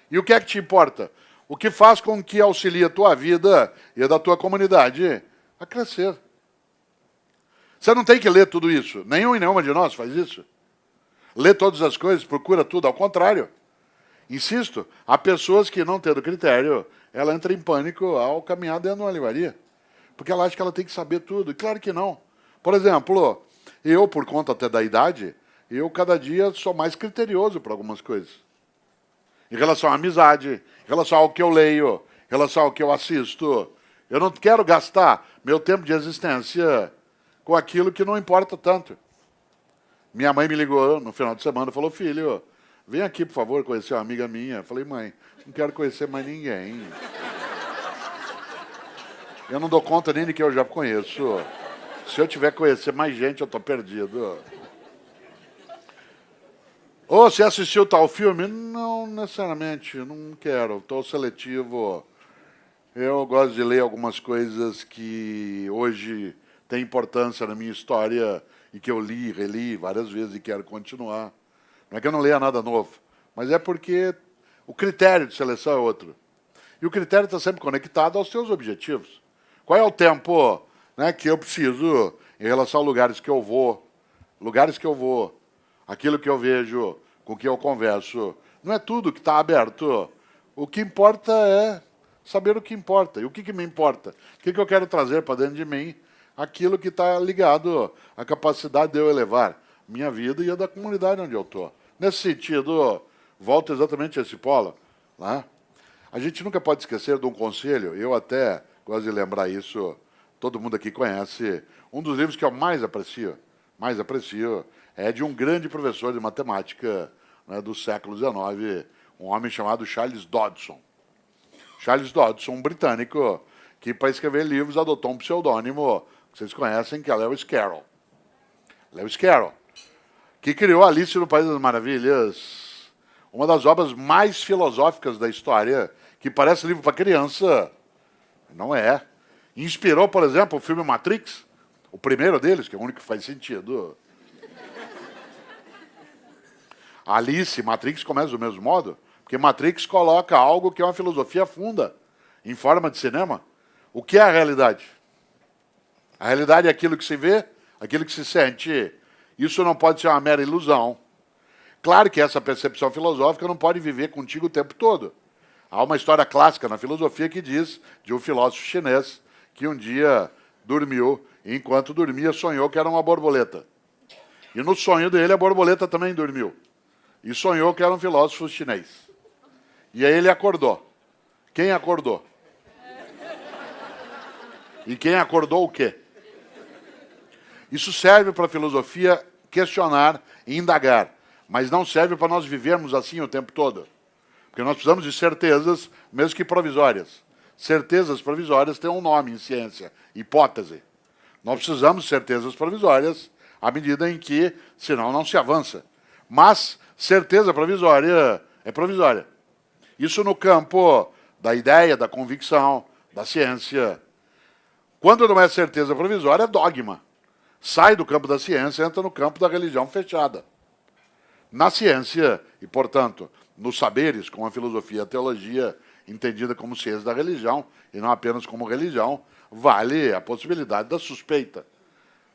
E o que é que te importa? O que faz com que auxilie a tua vida e a da tua comunidade a crescer. Você não tem que ler tudo isso. Nenhum e nenhuma de nós faz isso. Lê todas as coisas, procura tudo. Ao contrário. Insisto, há pessoas que não tendo critério, ela entra em pânico ao caminhar dentro de uma livraria. Porque ela acha que ela tem que saber tudo. E claro que não. Por exemplo, eu, por conta até da idade, eu cada dia sou mais criterioso para algumas coisas. Em relação à amizade, em relação ao que eu leio, em relação ao que eu assisto. Eu não quero gastar meu tempo de existência com aquilo que não importa tanto. Minha mãe me ligou no final de semana e falou, filho, vem aqui, por favor, conhecer uma amiga minha. Eu falei, mãe, não quero conhecer mais ninguém. Eu não dou conta nem de que eu já conheço. Se eu tiver que conhecer mais gente, eu estou perdido. Ou você assistiu tal filme? Não necessariamente, não quero, estou seletivo. Eu gosto de ler algumas coisas que hoje têm importância na minha história e que eu li, reli várias vezes e quero continuar. Não é que eu não leia nada novo, mas é porque o critério de seleção é outro. E o critério está sempre conectado aos seus objetivos. Qual é o tempo, né, que eu preciso em relação a lugares que eu vou, aquilo que eu vejo, com que eu converso. Não é tudo que está aberto. O que importa é saber o que importa. E o que me importa? O que eu quero trazer para dentro de mim? Aquilo que está ligado à capacidade de eu elevar minha vida e a da comunidade onde eu estou. Nesse sentido, volto exatamente a esse polo. Né? A gente nunca pode esquecer de um conselho, eu até gosto de lembrar isso, todo mundo aqui conhece, um dos livros que eu mais aprecio, é de um grande professor de matemática, né, do século XIX, um homem chamado Charles Dodson. Charles Dodson, um britânico, que para escrever livros adotou um pseudônimo que vocês conhecem, que é Lewis Carroll. Lewis Carroll, que criou Alice no País das Maravilhas, uma das obras mais filosóficas da história, que parece livro para criança, não é. Inspirou, por exemplo, o filme Matrix, o primeiro deles, que é o único que faz sentido. Alice, Matrix começa do mesmo modo, porque Matrix coloca algo que é uma filosofia funda, em forma de cinema. O que é a realidade? A realidade é aquilo que se vê, aquilo que se sente. Isso não pode ser uma mera ilusão. Claro que essa percepção filosófica não pode viver contigo o tempo todo. Há uma história clássica na filosofia que diz de um filósofo chinês que um dia dormiu e enquanto dormia sonhou que era uma borboleta. E no sonho dele a borboleta também dormiu. E sonhou que era um filósofo chinês. E aí ele acordou. Quem acordou? E quem acordou o quê? Isso serve para a filosofia questionar e indagar, mas não serve para nós vivermos assim o tempo todo. Porque nós precisamos de certezas, mesmo que provisórias. Certezas provisórias têm um nome em ciência, hipótese. Nós precisamos de certezas provisórias à medida em que, senão não se avança. Mas certeza provisória é provisória. Isso no campo da ideia, da convicção, da ciência. Quando não é certeza provisória, é dogma. Sai do campo da ciência, entra no campo da religião fechada. Na ciência, e portanto, nos saberes, como a filosofia e a teologia, entendida como ciência da religião, e não apenas como religião, vale a possibilidade da suspeita.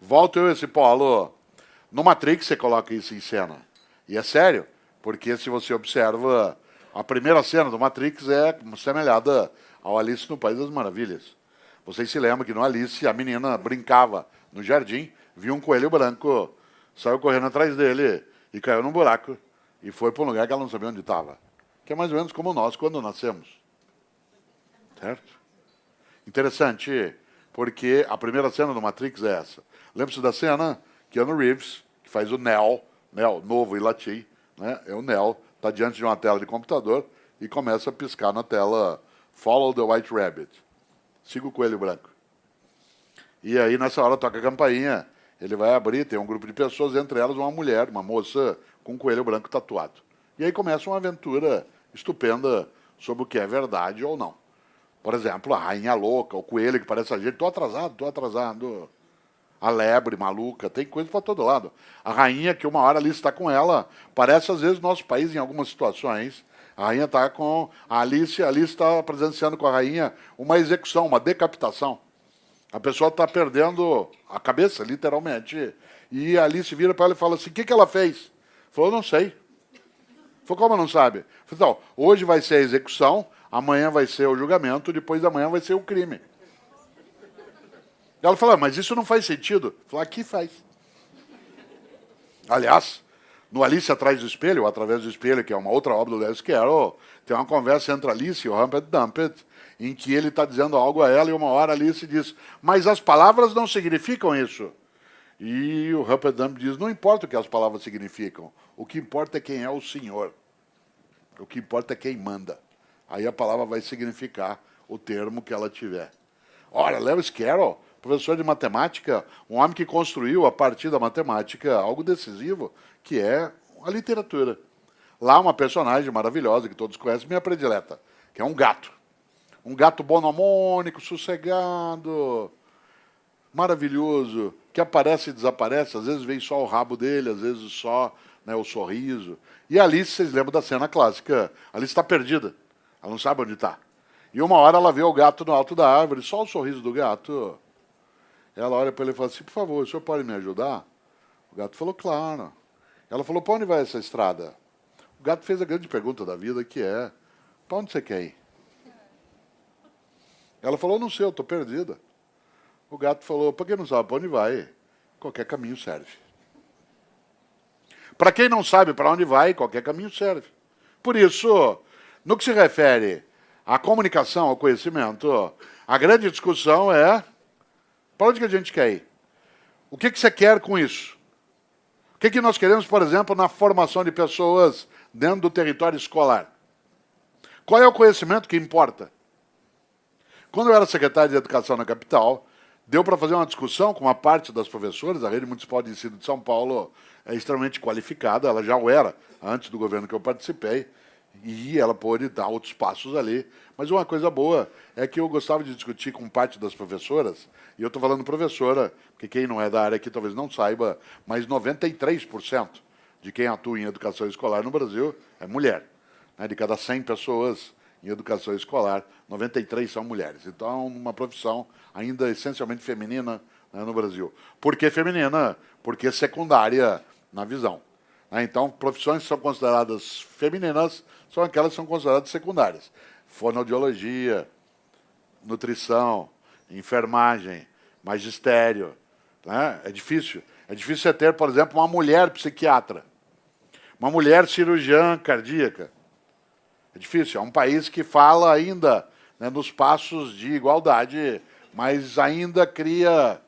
Volto eu a esse polo. No Matrix você coloca isso em cena. E é sério, porque se você observa, a primeira cena do Matrix é semelhada ao Alice no País das Maravilhas. Vocês se lembram que no Alice a menina brincava no jardim, viu um coelho branco, saiu correndo atrás dele e caiu num buraco e foi para um lugar que ela não sabia onde estava. Que é mais ou menos como nós quando nascemos. Certo? Interessante, porque a primeira cena do Matrix é essa. Lembra-se da cena? Keanu Reeves, que faz o Neo, novo em latim, né? O Neo está diante de uma tela de computador e começa a piscar na tela Follow the White Rabbit. Siga o coelho branco. E aí, nessa hora, toca a campainha, ele vai abrir, tem um grupo de pessoas, entre elas uma mulher, uma moça com um coelho branco tatuado. E aí começa uma aventura estupenda sobre o que é verdade ou não. Por exemplo, a rainha louca, o coelho que parece a gente, estou atrasado. A lebre maluca, tem coisa para todo lado. A rainha, que uma hora ali está com ela, parece às vezes nosso país em algumas situações. A rainha está com a Alice está presenciando com a rainha uma execução, uma decapitação. A pessoa está perdendo a cabeça, literalmente. E a Alice vira para ela e fala assim, o que ela fez? Falou, não sei. Falou, como não sabe? Falou, então, hoje vai ser a execução, amanhã vai ser o julgamento, depois da manhã vai ser o crime. Ela falou, mas isso não faz sentido. Falou, aqui faz. Aliás, no Alice Atrás do Espelho, ou Através do Espelho, que é uma outra obra do Lewis Carroll, tem uma conversa entre Alice e o Humpty Dumpty, em que ele está dizendo algo a ela e uma hora Alice diz, mas as palavras não significam isso. E o Humpty Dumpty diz, não importa o que as palavras significam, o que importa é quem é o Senhor. O que importa é quem manda. Aí a palavra vai significar o termo que ela tiver. Ora, Lewis Carroll, professor de matemática, um homem que construiu a partir da matemática algo decisivo, que é a literatura. Lá uma personagem maravilhosa, que todos conhecem, minha predileta, que é um gato. Um gato bonomônico, sossegado, maravilhoso, que aparece e desaparece, às vezes vem só o rabo dele, às vezes só, né, o sorriso. E a Alice, vocês lembram da cena clássica, a Alice está perdida, ela não sabe onde está. E uma hora ela vê o gato no alto da árvore, só o sorriso do gato. Ela olha para ele e fala assim, por favor, o senhor pode me ajudar? O gato falou, claro. Ela falou, para onde vai essa estrada? O gato fez a grande pergunta da vida, que é, para onde você quer ir? Ela falou, não sei, eu estou perdida. O gato falou, para quem não sabe para onde vai, qualquer caminho serve. Para quem não sabe para onde vai, qualquer caminho serve. Por isso, no que se refere à comunicação, ao conhecimento, a grande discussão é, para onde que a gente quer ir? O que você quer com isso? O que nós queremos, por exemplo, na formação de pessoas dentro do território escolar? Qual é o conhecimento que importa? Quando eu era secretário de Educação na capital, deu para fazer uma discussão com uma parte das professoras, a Rede Municipal de Ensino de São Paulo é extremamente qualificada, ela já o era antes do governo que eu participei, e ela pôde dar outros passos ali. Mas uma coisa boa é que eu gostava de discutir com parte das professoras, e eu estou falando professora, porque quem não é da área aqui talvez não saiba, mas 93% de quem atua em educação escolar no Brasil é mulher. Né? De cada 100 pessoas em educação escolar, 93 são mulheres. Então, é uma profissão ainda essencialmente feminina, né, no Brasil. Por que feminina? Porque secundária na visão. Então, profissões que são consideradas femininas são aquelas que são consideradas secundárias. Fonoaudiologia, nutrição, enfermagem, magistério. Né? É difícil. É difícil você ter, por exemplo, uma mulher psiquiatra, uma mulher cirurgiã cardíaca. É difícil. É um país que fala ainda, né, nos passos de igualdade, mas ainda cria,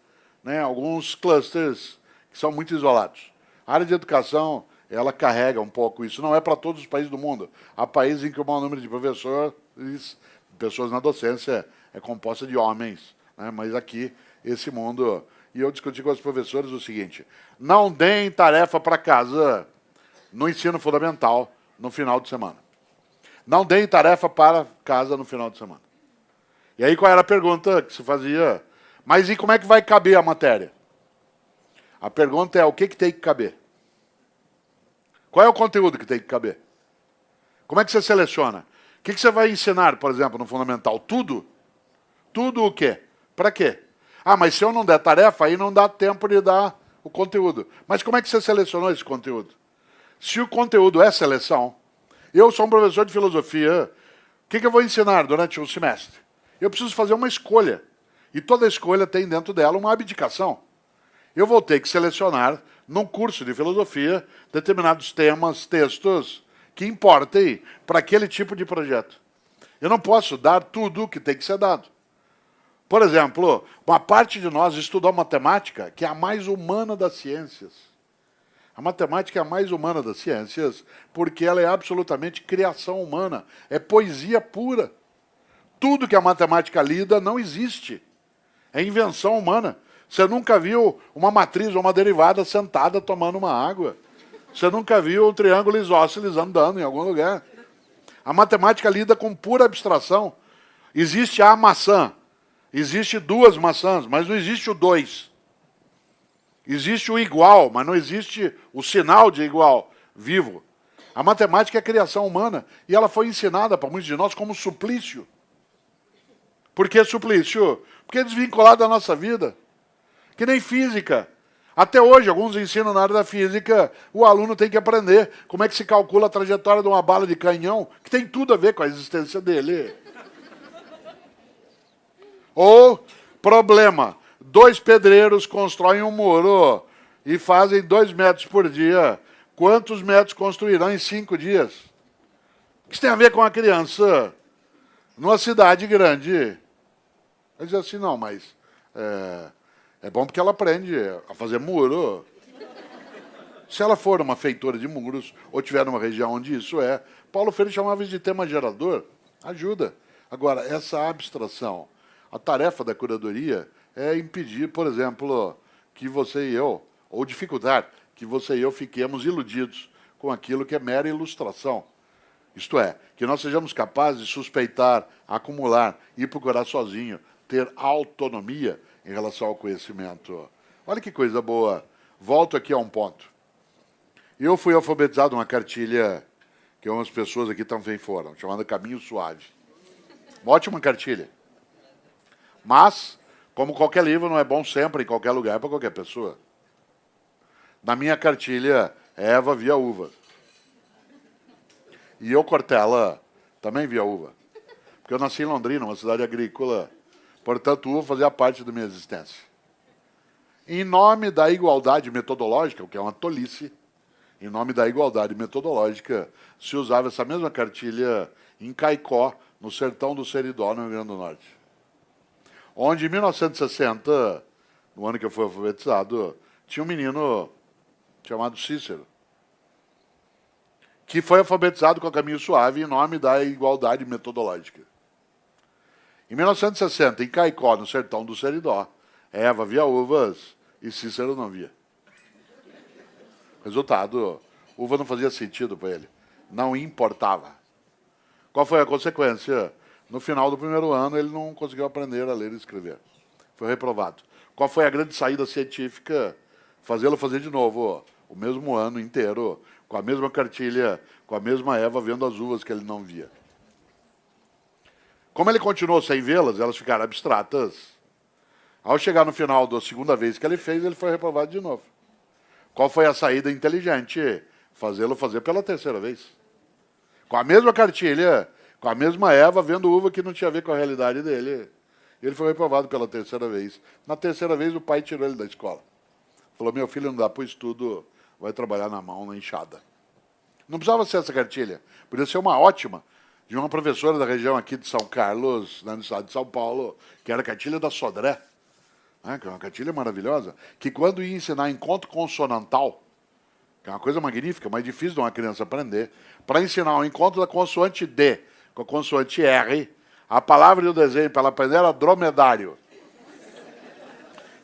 né, alguns clusters que são muito isolados. A área de educação, ela carrega um pouco isso. Não é para todos os países do mundo. Há países em que o maior número de professores, pessoas na docência, é composta de homens. Né? Mas aqui, esse mundo... E eu discuti com os professores o seguinte, não deem tarefa para casa no ensino fundamental no final de semana. Não deem tarefa para casa no final de semana. E aí qual era a pergunta que se fazia? Mas e como é que vai caber a matéria? A pergunta é o que tem que caber? Qual é o conteúdo que tem que caber? Como é que você seleciona? O que você vai ensinar, por exemplo, no fundamental? Tudo? Tudo o quê? Para quê? Ah, mas se eu não der tarefa, aí não dá tempo de dar o conteúdo. Mas como é que você selecionou esse conteúdo? Se o conteúdo é seleção, eu sou um professor de filosofia, o que eu vou ensinar durante um semestre? Eu preciso fazer uma escolha. E toda escolha tem dentro dela uma abdicação. Eu vou ter que selecionar, num curso de filosofia, determinados temas, textos, que importem para aquele tipo de projeto. Eu não posso dar tudo o que tem que ser dado. Por exemplo, uma parte de nós estudou matemática, que é a mais humana das ciências. A matemática é a mais humana das ciências, porque ela é absolutamente criação humana. É poesia pura. Tudo que a matemática lida não existe. É invenção humana. Você nunca viu uma matriz ou uma derivada sentada tomando uma água. Você nunca viu um triângulo isósceles andando em algum lugar. A matemática lida com pura abstração. Existe a maçã. Existe duas maçãs, mas não existe o dois. Existe o igual, mas não existe o sinal de igual vivo. A matemática é a criação humana e ela foi ensinada para muitos de nós como suplício. Por que suplício? Porque é desvinculado da nossa vida. Que nem física. Até hoje, alguns ensinam na área da física, o aluno tem que aprender como é que se calcula a trajetória de uma bala de canhão, que tem tudo a ver com a existência dele. Ou, problema, 2 pedreiros constroem um muro e fazem 2 metros por dia. Quantos metros construirão em 5 dias? O que isso tem a ver com a criança? Numa cidade grande. Ele diz assim, não, mas é bom porque ela aprende a fazer muro. Se ela for uma feitora de muros, ou tiver numa região onde isso é, Paulo Freire chamava isso de tema gerador, ajuda. Agora, essa abstração, a tarefa da curadoria é impedir, por exemplo, que você e eu, ou dificultar que você e eu fiquemos iludidos com aquilo que é mera ilustração. Isto é, que nós sejamos capazes de suspeitar, acumular e procurar sozinho, ter autonomia em relação ao conhecimento. Olha que coisa boa. Volto aqui a um ponto. Eu fui alfabetizado numa cartilha que umas pessoas aqui também foram, chamada Caminho Suave. Uma ótima cartilha. Mas, como qualquer livro, não é bom sempre, em qualquer lugar, para qualquer pessoa. Na minha cartilha, Eva via uva. E eu, Cortella, também via uva. Porque eu nasci em Londrina, uma cidade agrícola. Portanto, uva fazia parte da minha existência. Em nome da igualdade metodológica, o que é uma tolice, em nome da igualdade metodológica, se usava essa mesma cartilha em Caicó, no sertão do Seridó, no Rio Grande do Norte. Onde, em 1960, no ano que eu fui alfabetizado, tinha um menino chamado Cícero, que foi alfabetizado com a Caminho Suave em nome da igualdade metodológica. Em 1960, em Caicó, no sertão do Seridó, Eva via uvas e Cícero não via. Resultado, uva não fazia sentido para ele. Não importava. Qual foi a consequência? No final do primeiro ano, ele não conseguiu aprender a ler e escrever. Foi reprovado. Qual foi a grande saída científica? Fazê-lo fazer de novo o mesmo ano inteiro, com a mesma cartilha, com a mesma Eva, vendo as uvas que ele não via. Como ele continuou sem vê-las, elas ficaram abstratas. Ao chegar no final da segunda vez que ele fez, ele foi reprovado de novo. Qual foi a saída inteligente? Fazê-lo fazer pela terceira vez. Com a mesma cartilha, com a mesma Eva, vendo uva que não tinha a ver com a realidade dele. Ele foi reprovado pela terceira vez. Na terceira vez, o pai tirou ele da escola. Falou, meu filho não dá para o estudo, vai trabalhar na mão, na enxada. Não precisava ser essa cartilha. Podia ser uma ótima, de uma professora da região aqui de São Carlos, no estado de São Paulo, que era a cartilha da Sodré. Que é uma cartilha maravilhosa, que quando ia ensinar encontro consonantal, que é uma coisa magnífica, mas difícil de uma criança aprender, para ensinar o encontro da consoante D com a consoante R, a palavra e o desenho para ela aprender era dromedário.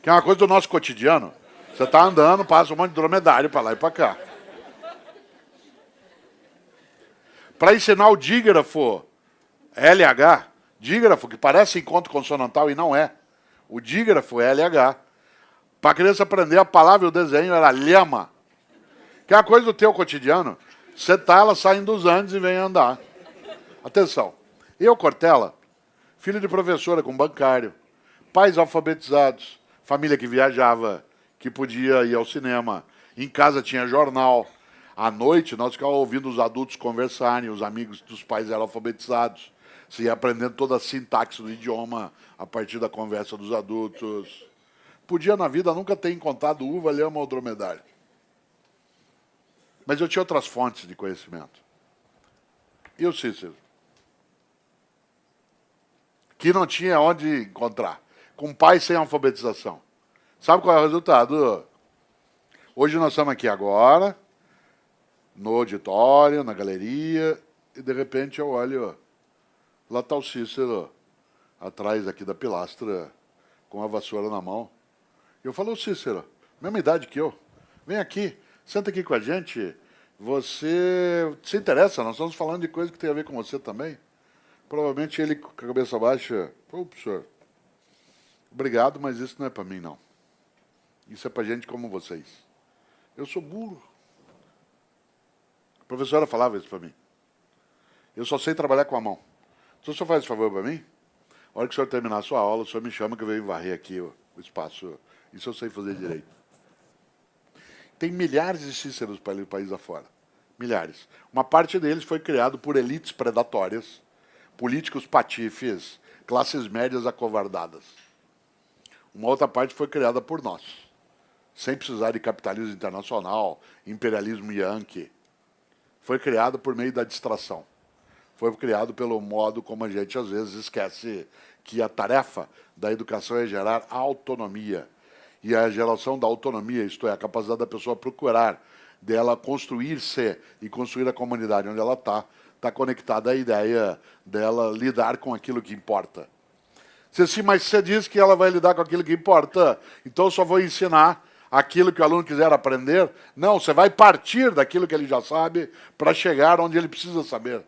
Que é uma coisa do nosso cotidiano. Você está andando, passa um monte de dromedário para lá e para cá. Para ensinar o dígrafo, LH, dígrafo, que parece encontro consonantal e não é. O dígrafo é LH. Para a criança aprender a palavra e o desenho era lhama. Que é uma coisa do teu cotidiano. Você tá, ela sai dos Andes e vem andar. Atenção. Eu, Cortella, filho de professora com bancário, pais alfabetizados, família que viajava, que podia ir ao cinema, em casa tinha jornal. À noite, nós ficávamos ouvindo os adultos conversarem, os amigos dos pais eram alfabetizados. Você ia aprendendo toda a sintaxe do idioma a partir da conversa dos adultos. Podia, na vida, nunca ter encontrado uva, lhama ou dromedário. Mas eu tinha outras fontes de conhecimento. E o Cícero? Que não tinha onde encontrar. Com pais sem alfabetização. Sabe qual é o resultado? Hoje nós estamos aqui agora, no auditório, na galeria, e de repente eu olho, lá está o Cícero, atrás aqui da pilastra, com a vassoura na mão. Eu falo, Cícero, mesma idade que eu, vem aqui, senta aqui com a gente, você se interessa, nós estamos falando de coisa que tem a ver com você também. Provavelmente ele com a cabeça baixa, pô, professor, obrigado, mas isso não é para mim, não. Isso é para gente como vocês. Eu sou burro. A professora falava isso para mim. Eu só sei trabalhar com a mão. Então, o senhor faz esse favor para mim? A hora que o senhor terminar a sua aula, o senhor me chama que eu venho varrer aqui o espaço. Isso eu sei fazer direito. Tem milhares de Cíceros para o país afora. Milhares. Uma parte deles foi criado por elites predatórias, políticos patifes, classes médias acovardadas. Uma outra parte foi criada por nós, sem precisar de capitalismo internacional, imperialismo yankee. Foi criado por meio da distração. Foi criado pelo modo como a gente às vezes esquece que a tarefa da educação é gerar autonomia. E a geração da autonomia, isto é, a capacidade da pessoa procurar, dela construir-se e construir a comunidade onde ela está conectada à ideia dela lidar com aquilo que importa. Mas você diz que ela vai lidar com aquilo que importa, então eu só vou ensinar aquilo que o aluno quiser aprender. Não, você vai partir daquilo que ele já sabe para chegar onde ele precisa saber.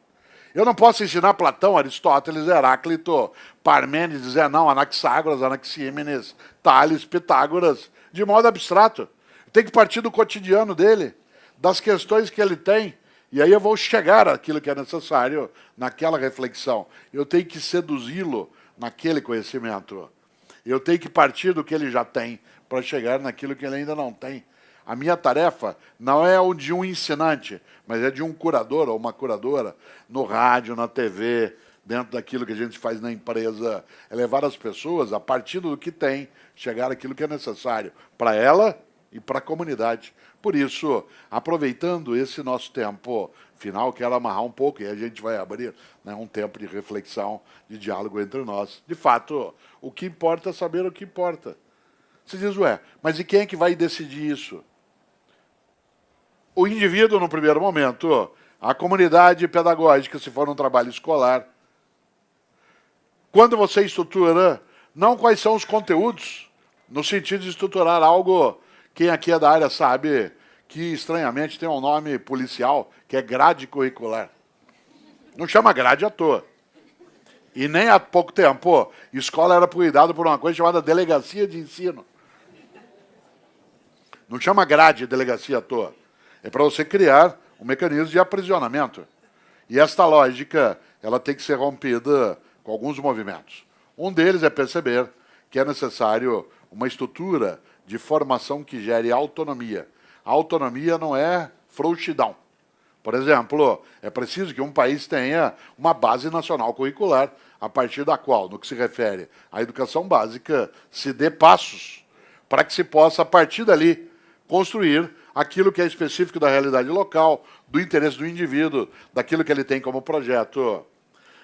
Eu não posso ensinar Platão, Aristóteles, Heráclito, Parmênides, Zenão, Anaxágoras, Anaxímenes, Tales, Pitágoras, de modo abstrato. Tem que partir do cotidiano dele, das questões que ele tem, e aí eu vou chegar àquilo que é necessário naquela reflexão. Eu tenho que seduzi-lo naquele conhecimento. Eu tenho que partir do que ele já tem para chegar naquilo que ele ainda não tem. A minha tarefa não é o de um ensinante, mas é de um curador ou uma curadora, no rádio, na TV, dentro daquilo que a gente faz na empresa, é levar as pessoas, a partir do que tem, chegar àquilo que é necessário para ela e para a comunidade. Por isso, aproveitando esse nosso tempo final, quero amarrar um pouco, e a gente vai abrir, né, um tempo de reflexão, de diálogo entre nós. De fato, o que importa é saber o que importa. Você diz, ué, mas e quem é que vai decidir isso? O indivíduo, no primeiro momento, a comunidade pedagógica, se for um trabalho escolar. Quando você estrutura, não quais são os conteúdos, no sentido de estruturar algo, quem aqui é da área sabe que, estranhamente, tem um nome policial, que é grade curricular. Não chama grade à toa. E nem há pouco tempo, escola era cuidada por uma coisa chamada delegacia de ensino. Não chama grade delegacia à toa. É para você criar um mecanismo de aprisionamento. E esta lógica, ela tem que ser rompida com alguns movimentos. Um deles é perceber que é necessário uma estrutura de formação que gere autonomia. A autonomia não é frouxidão. Por exemplo, é preciso que um país tenha uma base nacional curricular, a partir da qual, no que se refere à educação básica, se dê passos para que se possa, a partir dali, construir aquilo que é específico da realidade local, do interesse do indivíduo, daquilo que ele tem como projeto.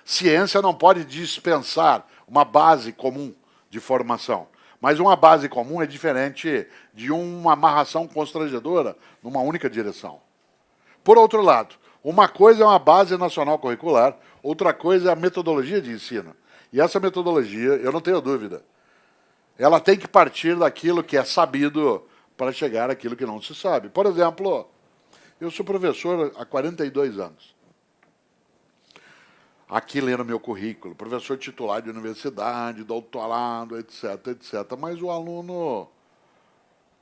Ciência não pode dispensar uma base comum de formação, mas uma base comum é diferente de uma amarração constrangedora numa única direção. Por outro lado, uma coisa é uma base nacional curricular, outra coisa é a metodologia de ensino. E essa metodologia, eu não tenho dúvida, ela tem que partir daquilo que é sabido para chegar àquilo que não se sabe. Por exemplo, eu sou professor há 42 anos. Aqui lendo meu currículo, professor titular de universidade, doutorado, etc, etc. Mas o aluno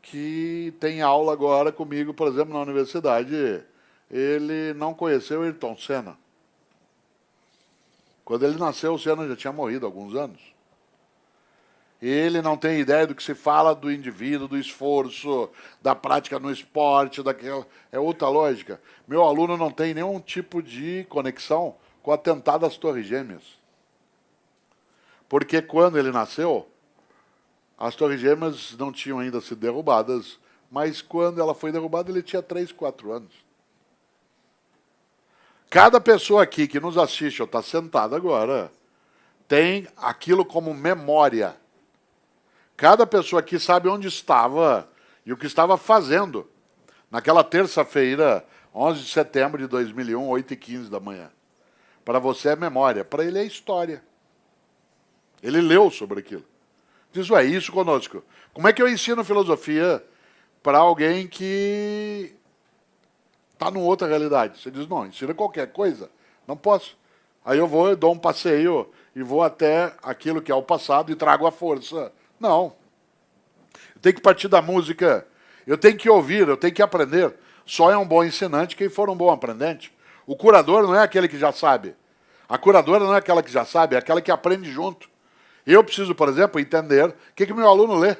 que tem aula agora comigo, por exemplo, na universidade, ele não conheceu Ayrton Senna. Quando ele nasceu, o Senna já tinha morrido há alguns anos. Ele não tem ideia do que se fala do indivíduo, do esforço, da prática no esporte, daquela... É outra lógica. Meu aluno não tem nenhum tipo de conexão com o atentado às Torres Gêmeas. Porque quando ele nasceu, as Torres Gêmeas não tinham ainda sido derrubadas, mas quando ela foi derrubada, ele tinha 3, 4 anos. Cada pessoa aqui que nos assiste ou está sentada agora tem aquilo como memória. Cada pessoa aqui sabe onde estava e o que estava fazendo naquela terça-feira, 11 de setembro de 2001, 8h15 da manhã. Para você é memória, para ele é história. Ele leu sobre aquilo. Diz, ué, isso conosco. Como é que eu ensino filosofia para alguém que está numa outra realidade? Você diz, não, ensina qualquer coisa. Não posso. Aí eu vou, eu dou um passeio e vou até aquilo que é o passado e trago a força. Não. Eu tenho que partir da música. Eu tenho que ouvir, eu tenho que aprender. Só é um bom ensinante quem for um bom aprendente. O curador não é aquele que já sabe. A curadora não é aquela que já sabe, é aquela que aprende junto. Eu preciso, por exemplo, entender o que meu aluno lê. O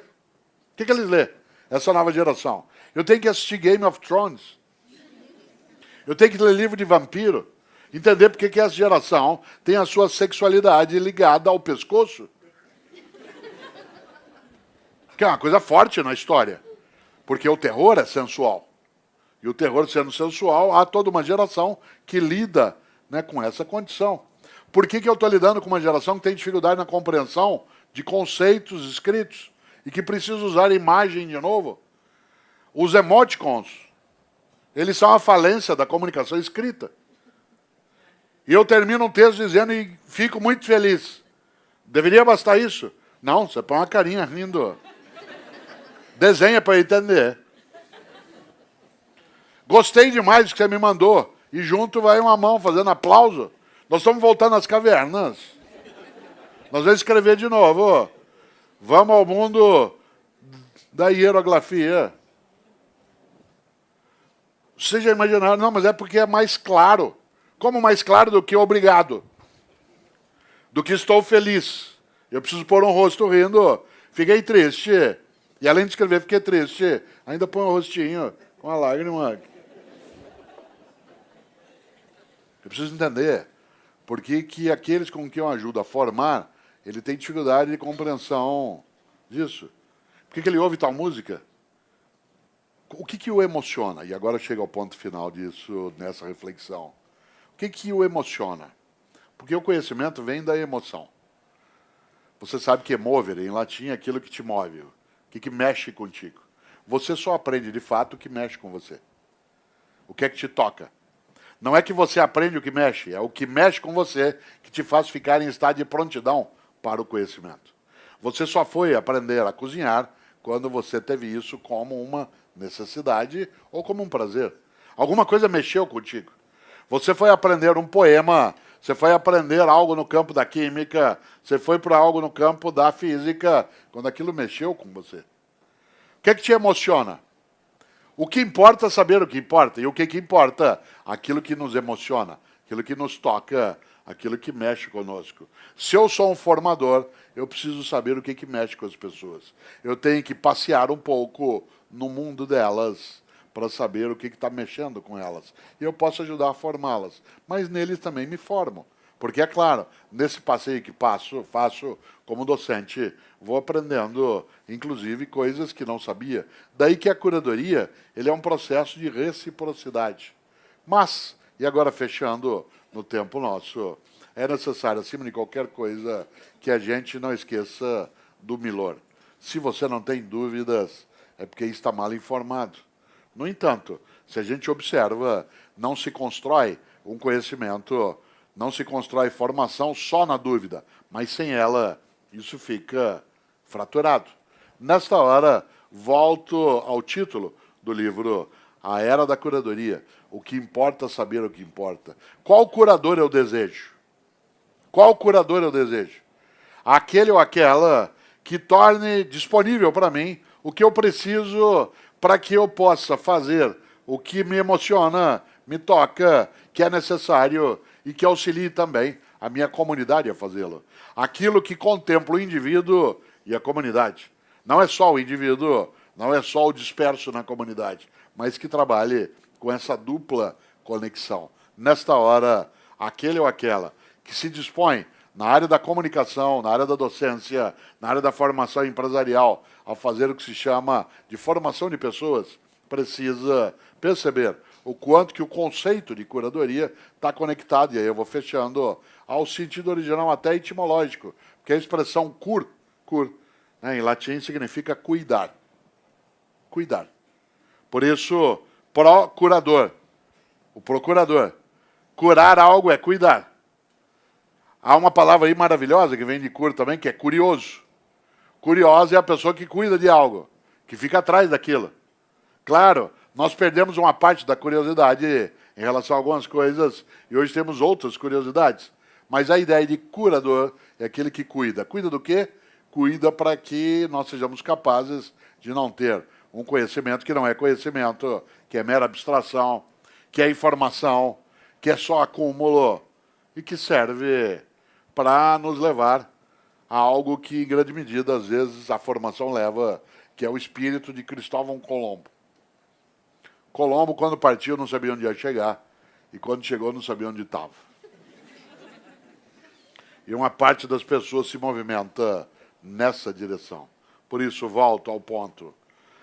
que eles lê? Essa nova geração. Eu tenho que assistir Game of Thrones. Eu tenho que ler livro de vampiro. Entender porque que essa geração tem a sua sexualidade ligada ao pescoço. Que é uma coisa forte na história. Porque o terror é sensual. E o terror sendo sensual, há toda uma geração que lida, né, com essa condição. Por que eu estou lidando com uma geração que tem dificuldade na compreensão de conceitos escritos e que precisa usar imagem de novo? Os emoticons, eles são a falência da comunicação escrita. E eu termino um texto dizendo e fico muito feliz. Deveria bastar isso? Não, você põe uma carinha rindo. Desenha para eu entender. Gostei demais do que você me mandou. E junto vai uma mão fazendo aplauso. Nós estamos voltando às cavernas. Nós vamos escrever de novo. Vamos ao mundo da hieroglifia. Vocês já imaginaram? Não, mas é porque é mais claro. Como mais claro do que obrigado? Do que estou feliz. Eu preciso pôr um rosto rindo. Fiquei triste. E além de escrever, fiquei triste. Ainda põe um rostinho com a lágrima. Eu preciso entender por que aqueles com quem eu ajudo a formar, ele tem dificuldade de compreensão disso. Por que ele ouve tal música? O que o emociona? E agora chega ao ponto final disso, nessa reflexão. O que o emociona? Porque o conhecimento vem da emoção. Você sabe que mover, em latim, é aquilo que te move, o que mexe contigo. Você só aprende, de fato, o que mexe com você. O que é que te toca? Não é que você aprende o que mexe, é o que mexe com você que te faz ficar em estado de prontidão para o conhecimento. Você só foi aprender a cozinhar quando você teve isso como uma necessidade ou como um prazer. Alguma coisa mexeu contigo. Você foi aprender um poema, você foi aprender algo no campo da química, você foi para algo no campo da física, quando aquilo mexeu com você. O que é que te emociona? O que importa é saber o que importa. E o que importa? Aquilo que nos emociona, aquilo que nos toca, aquilo que mexe conosco. Se eu sou um formador, eu preciso saber o que mexe com as pessoas. Eu tenho que passear um pouco no mundo delas para saber o que está mexendo com elas. E eu posso ajudar a formá-las. Mas neles também me formo. Porque, é claro, nesse passeio que faço como docente, vou aprendendo, inclusive, coisas que não sabia. Daí que a curadoria ele é um processo de reciprocidade. Mas, e agora fechando no tempo nosso, é necessário, acima de qualquer coisa, que a gente não esqueça do Milor. Se você não tem dúvidas, é porque está mal informado. No entanto, se a gente observa, não se constrói um conhecimento, não se constrói formação só na dúvida, mas sem ela, isso fica fraturado. Nesta hora, volto ao título do livro, A Era da Curadoria. O que importa é saber o que importa. Qual curador eu desejo? Qual curador eu desejo? Aquele ou aquela que torne disponível para mim o que eu preciso para que eu possa fazer o que me emociona, me toca, que é necessário e que auxilie também a minha comunidade a fazê-lo. Aquilo que contempla o indivíduo e a comunidade. Não é só o indivíduo, não é só o disperso na comunidade, mas que trabalhe com essa dupla conexão. Nesta hora, aquele ou aquela que se dispõe na área da comunicação, na área da docência, na área da formação empresarial, a fazer o que se chama de formação de pessoas, precisa perceber o quanto que o conceito de curadoria está conectado, e aí eu vou fechando, ao sentido original até etimológico, porque a expressão cur, né, em latim significa cuidar. Cuidar. Por isso, Procurador. O procurador. Curar algo é cuidar. Há uma palavra aí maravilhosa que vem de cura também, que é curioso. Curioso é a pessoa que cuida de algo, que fica atrás daquilo. Claro, nós perdemos uma parte da curiosidade em relação a algumas coisas e hoje temos outras curiosidades. Mas a ideia de curador é aquele que cuida. Cuida do quê? Cuida para que nós sejamos capazes de não ter um conhecimento que não é conhecimento, que é mera abstração, que é informação, que é só acúmulo e que serve para nos levar a algo que, em grande medida, às vezes, a formação leva, que é o espírito de Cristóvão Colombo. Colombo, quando partiu, não sabia onde ia chegar, e quando chegou, não sabia onde estava. E uma parte das pessoas se movimenta nessa direção. Por isso, volto ao ponto.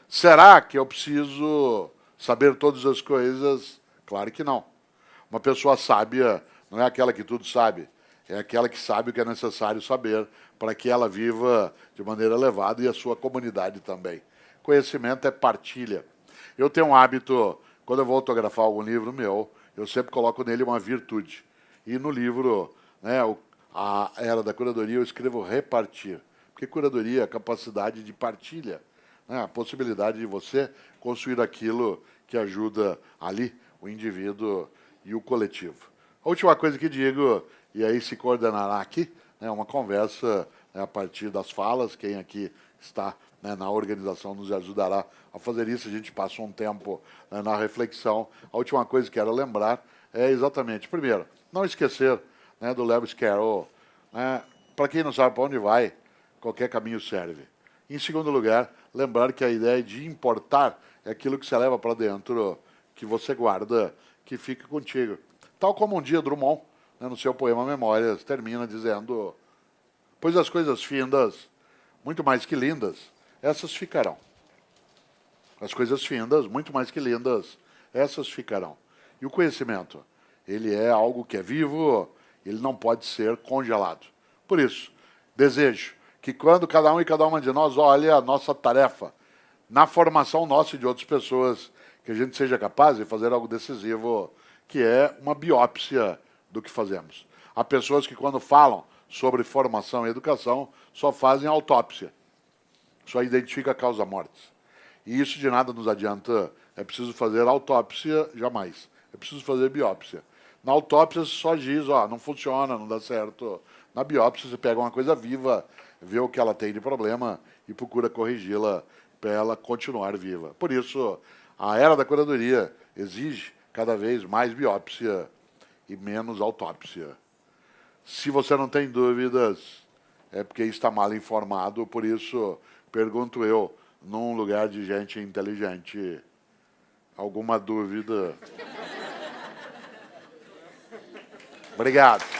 Será que eu preciso saber todas as coisas? Claro que não. Uma pessoa sábia não é aquela que tudo sabe, é aquela que sabe o que é necessário saber para que ela viva de maneira elevada e a sua comunidade também. Conhecimento é partilha. Eu tenho um hábito, quando eu vou autografar algum livro meu, eu sempre coloco nele uma virtude. E no livro, né, a Era da Curadoria, eu escrevo repartir. Porque curadoria é a capacidade de partilha, né, a possibilidade de você construir aquilo que ajuda ali o indivíduo e o coletivo. A última coisa que digo, e aí se coordenará aqui, né, uma conversa, né, a partir das falas, quem aqui está, né, na organização nos ajudará a fazer isso, a gente passa um tempo, né, na reflexão. A última coisa que quero lembrar é exatamente, primeiro, não esquecer, né, do Lewis Carroll, né, para quem não sabe para onde vai, qualquer caminho serve. Em segundo lugar, lembrar que a ideia de importar é aquilo que você leva para dentro, que você guarda, que fica contigo. Tal como um dia Drummond, né, no seu poema Memórias, termina dizendo: pois as coisas findas, muito mais que lindas, essas ficarão. As coisas findas, muito mais que lindas, essas ficarão. E o conhecimento, ele é algo que é vivo, ele não pode ser congelado. Por isso, desejo que quando cada um e cada uma de nós olhe a nossa tarefa, na formação nossa e de outras pessoas, que a gente seja capaz de fazer algo decisivo, que é uma biópsia do que fazemos. Há pessoas que, quando falam sobre formação e educação, só fazem autópsia, só identifica a causa-mortes. E isso de nada nos adianta. É preciso fazer autópsia, jamais. É preciso fazer biópsia. Na autópsia você só diz, ó, não funciona, não dá certo. Na biópsia você pega uma coisa viva, vê o que ela tem de problema e procura corrigi-la para ela continuar viva. Por isso, a era da curadoria exige cada vez mais biópsia e menos autópsia. Se você não tem dúvidas, é porque está mal informado, por isso, pergunto eu, num lugar de gente inteligente, alguma dúvida? Obrigado.